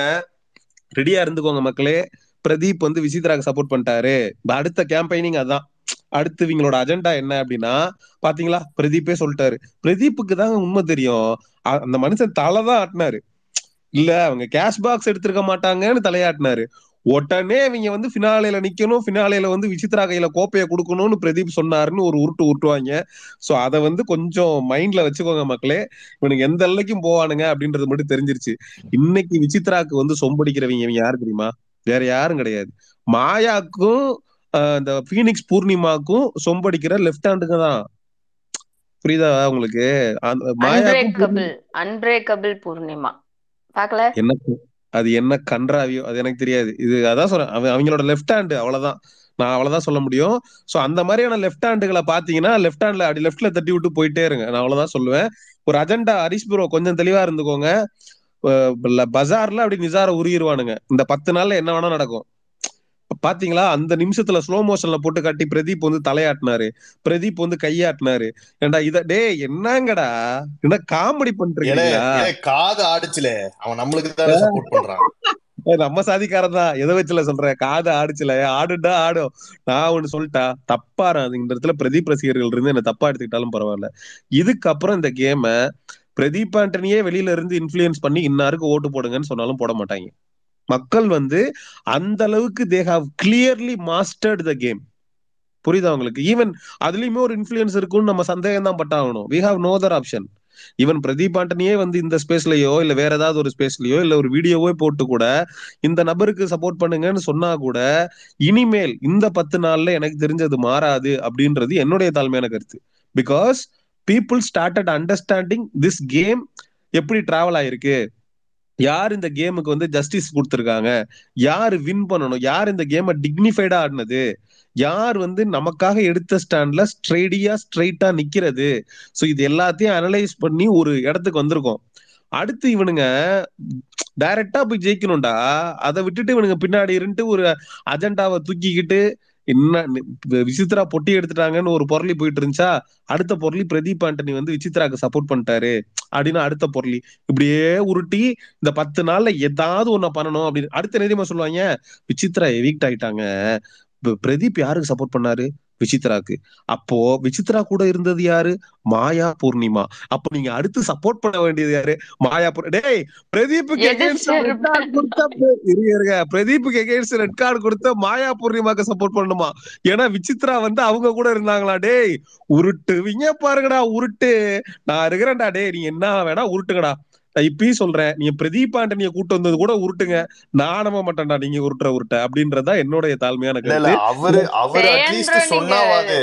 ரெடியா இருந்துக்கோங்க மக்களே. பிரதீப் வந்து விசித்ராக்கு சப்போர்ட் பண்ணிட்டாரு, அடுத்த கேம்பெயினிங் அதான். அடுத்து இவங்களோட அஜெண்டா என்ன அப்படின்னா, பாத்தீங்களா பிரதீப்பே சொல்லிட்டாரு. பிரதீப்புக்கு தாங்க உண்மை தெரியும். அந்த மனுஷன் தலைதான் ஆட்டினாரு. இல்ல அவங்க கேஷ் பாக்ஸ் எடுத்திருக்க மாட்டாங்கன்னு தலையாட்டினாரு. உடனே இவங்க வந்து ஃபினாலேல நிக்கணும், ஃபினாலேல வந்து விசித்ரா கையில கோப்பையை கொடுக்கணும்னு பிரதீப் சொன்னாருன்னு ஒரு உருட்டு உருட்டுவாங்க. சோ அதை வந்து கொஞ்சம் மைண்ட்ல வச்சுக்கோங்க மக்களே. இவனுக்கு எந்த எல்லைக்கும் போவானுங்க அப்படின்றது மட்டும் தெரிஞ்சிருச்சு. இன்னைக்கு விசித்ராக்கு வந்து சொம்படிக்கிறவங்க இவங்க யாரு தெரியுமா? வேற யாரும் கிடையாது. மாயாக்கும் இந்த பீனிக்ஸ் பூர்ணிமாக்கும் சொம்படிக்கிற லெஃப்ட் ஹேண்டுக்கு தான். புரியுதா உங்களுக்கு? மாயாக்கும் அன்பிரேக்கபிள் பூர்ணிமா பாக்கல என்ன அது என்ன கன்றாவியோ அது எனக்கு தெரியாது. இது அதான் சொல்றேன், அவங்களோட லெஃப்ட் ஹேண்டு அவ்வளவுதான். நான் அவ்வளவுதான் சொல்ல முடியும். சோ அந்த மாதிரியான லெஃப்ட் ஹேண்டுகளை பாத்தீங்கன்னா லெஃப்ட் ஹேண்ட்ல அப்படி லெஃப்ட்ல தட்டி விட்டு போயிட்டே இருங்க. நான் அவ்வளவுதான் சொல்லுவேன். ஒரு அஜெண்டா ஹரிஷ் ப்ரோ கொஞ்சம் தெளிவா இருந்துக்கோங்க. பஜார்ல அப்படி நிசார உருகிடுவானுங்க. இந்த 10 நாள்ல என்ன வேணா நடக்கும். பாத்தீங்களா அந்த நிமிஷத்துல ஸ்லோ மோஷன்ல போட்டு காட்டி பிரதீப் வந்து தலையாட்டினாரு, பிரதீப் வந்து கையாட்டினாரு. ஏண்டா இத டே என்னங்கடா என்ன காமெடி பண்றீங்களா? காது ஆடுச்சுல அவன் நம்மளுக்கு தானே சப்போர்ட் பண்றான். நம்ம சாதிக்காரன் தான். எதை வச்சுல சொல்றேன்? காது ஆடுச்சுல ஆடுடா ஆடும். நான் ஒண்ணு சொல்லிட்டா தப்பாறாது. இந்த இடத்துல பிரதீப் ரசிகர்கள் இருந்து என்ன தப்பா எடுத்துக்கிட்டாலும் பரவாயில்ல. இதுக்கப்புறம் இந்த கேம பிரதீப் ஆண்டனியே வெளியில இருந்து இன்ஃபுளுயன்ஸ் பண்ணி இன்னாருக்கு ஓட்டு போடுங்கன்னு சொன்னாலும் போட மாட்டாங்க. மக்கள் வந்து அந்த அளவுக்கு they have clearly mastered the game. புரியுதா உங்களுக்கு? ஈவன் அதுலயுமே ஒரு இன்ஃபுளுயன்ஸ் இருக்குன்னு நம்ம சந்தேகம் தான் பட்டாகணும். We have no other option. Even Pradeep ஆண்டனியே வந்து இந்த ஸ்பேஸ்லயோ இல்ல வேற ஏதாவது ஒரு ஸ்பேஸ்லயோ இல்ல ஒரு வீடியோவோ போட்டு கூட இந்த நபருக்கு சப்போர்ட் பண்ணுங்கன்னு சொன்னா கூட இனிமேல் இந்த 10 நாள்ல எனக்கு தெரிஞ்சது மாறாது அப்படின்றது என்னுடைய தாழ்மையான கருத்து. Because people started understanding this game எப்படி டிராவல் ஆயிருக்கு, யார் இந்த கேமுக்கு வந்து ஜஸ்டிஸ் கொடுத்துருக்காங்க, யார் வின் பண்ணணும், யார் இந்த கேமை டிக்னிஃபைடா ஆடினது, யார் வந்து நமக்காக எடுத்த ஸ்டாண்ட்ல ஸ்ட்ரைட்டா நிக்கிறது. சோ இது எல்லாத்தையும் அனலைஸ் பண்ணி ஒரு இடத்துக்கு வந்திருக்கோம். அடுத்து இவனுங்க டைரக்டா போய் ஜெயிக்கணும்டா. அதை விட்டுட்டு இவனுங்க பின்னாடி இருந்து ஒரு அஜெண்டாவை தூக்கிக்கிட்டு என்ன விசித்ரா பொட்டி எடுத்துட்டாங்கன்னு ஒரு பொருளி போயிட்டு இருந்துச்சா, அடுத்த பொருளி பிரதீப் ஆண்டனி வந்து விசித்ராக்கு சப்போர்ட் பண்ணிட்டாரு அப்படின்னு அடுத்த பொருளி இப்படியே உருட்டி இந்த 10 நாள்ல ஏதாவது ஒண்ணு பண்ணணும் அப்படின்னு அடுத்த நேரமா சொல்லுவாங்க. விசித்ரா எவிக்ட் ஆயிட்டாங்க, பிரதீப் யாருக்கு சப்போர்ட் பண்ணாரு? விசித்ராக்கு. அப்போ விசித்ரா கூட இருந்தது யாரு? மாயா பூர்ணிமா. அப்ப நீங்க அடுத்து சப்போர்ட் பண்ண வேண்டியது யாரு? மாயா டேய் பிரதீப்புக்கு எகெயின்ஸ்ட் ரெட் கார்டு கொடுத்த பிரதீப்புக்கு எகெயின்ஸ்ட் ரெட் கார்டு கொடுத்த மாயா பூர்ணிமாக்கு சப்போர்ட் பண்ணணுமா? ஏன்னா விசித்ரா வந்து அவங்க கூட இருந்தாங்களா? டேய் உருட்டுவீங்க பாருங்கடா உருட்டு. நான் இருக்கிறேன்டா. டேய் நீ என்ன வேணா உருட்டுங்கடா. நான் இப்பயும் சொல்றேன், நீங்க பிரதீப் ஆண்டனிய கூட்டு வந்தது கூட உருட்டுங்க, நான் நம்ப மாட்டேன்டா நீங்க உருட்டுற அப்படின்றதா என்னுடைய தாழ்மையான கருத்து. அவரு அட்லீஸ்ட் சொன்னாவது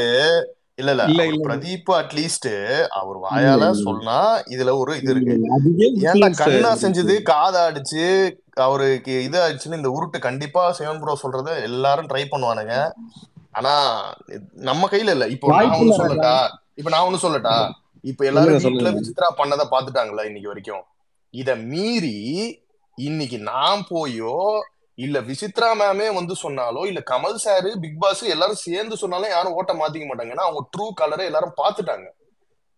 இல்ல பிரதீப் அட்லீஸ்ட் அவர் வாயால சொன்னா இதுல ஒரு இது இருக்கு. ஏன்டா கண்ணா செஞ்சது காதை அடிச்சு அவருக்கு இது ஆயிடுச்சுன்னு இந்த உருட்டு கண்டிப்பா சிவன் ப்ரோ சொல்றத எல்லாரும் ட்ரை பண்ணுவானுங்க. ஆனா நம்ம கையில இல்ல. இப்போ நான் ஒண்ணு சொல்லட்டா, இப்ப எல்லாரும் வீட்டுல விசித்ரா பண்ணதை பாத்துட்டாங்களா இன்னைக்கு வரைக்கும்? இத மீறி இன்னைக்கு நான் போயோ இல்ல விசித்ரா மேமே வந்து சொன்னாலோ இல்ல கமல் சாரு பிக் பாஸ் எல்லாரும் சேர்ந்து சொன்னாலும் யாரும் ஓட்ட மாத்திக்க மாட்டாங்க. ஏன்னா அவங்க ட்ரூ கலரை எல்லாரும் பாத்துட்டாங்க.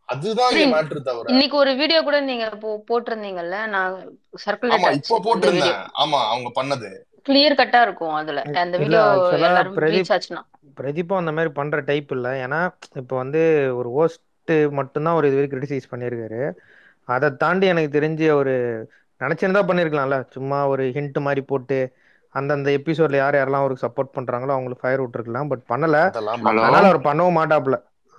அதுதான் இங்க மேட்டர் தவிர. இன்னைக்கு ஒரு வீடியோ கூட நீங்க போட்டிருந்தீங்கல்ல, நான் சர்க்குலேட் ஆச்சு. இப்போ போட்டிருந்தேன். ஆமா அவங்க பண்ணது கிளியர் கட்டா இருக்கும் அதுல. அந்த வீடியோ எல்லாரும் ரீச் ஆச்சுனா பிரதீப்பும் அந்த மாதிரி பண்ற டைப் இல்ல. ஏன்னா இப்போ வந்து ஒரு ஹோஸ்ட் மட்டும்தான் ஒரு இது வரைக்கும் கிரிட்டிசைஸ் பண்ணியிருக்காரு. அதை தாண்டி எனக்கு தெரிஞ்சு அவரு நினைச்சிருந்தா பண்ணிருக்கலாம்ல. சும்மா ஒரு ஹிண்ட் மாதிரி போட்டு அந்தந்த எபிசோட்ல யாரெல்லாம் அவருக்கு சப்போர்ட் பண்றாங்களோ அவங்களுக்கு ஃபயர் விட்டுருக்கலாம். பட் பண்ணல, அதனால அவர் பண்ணவும் மாட்டாப்ல.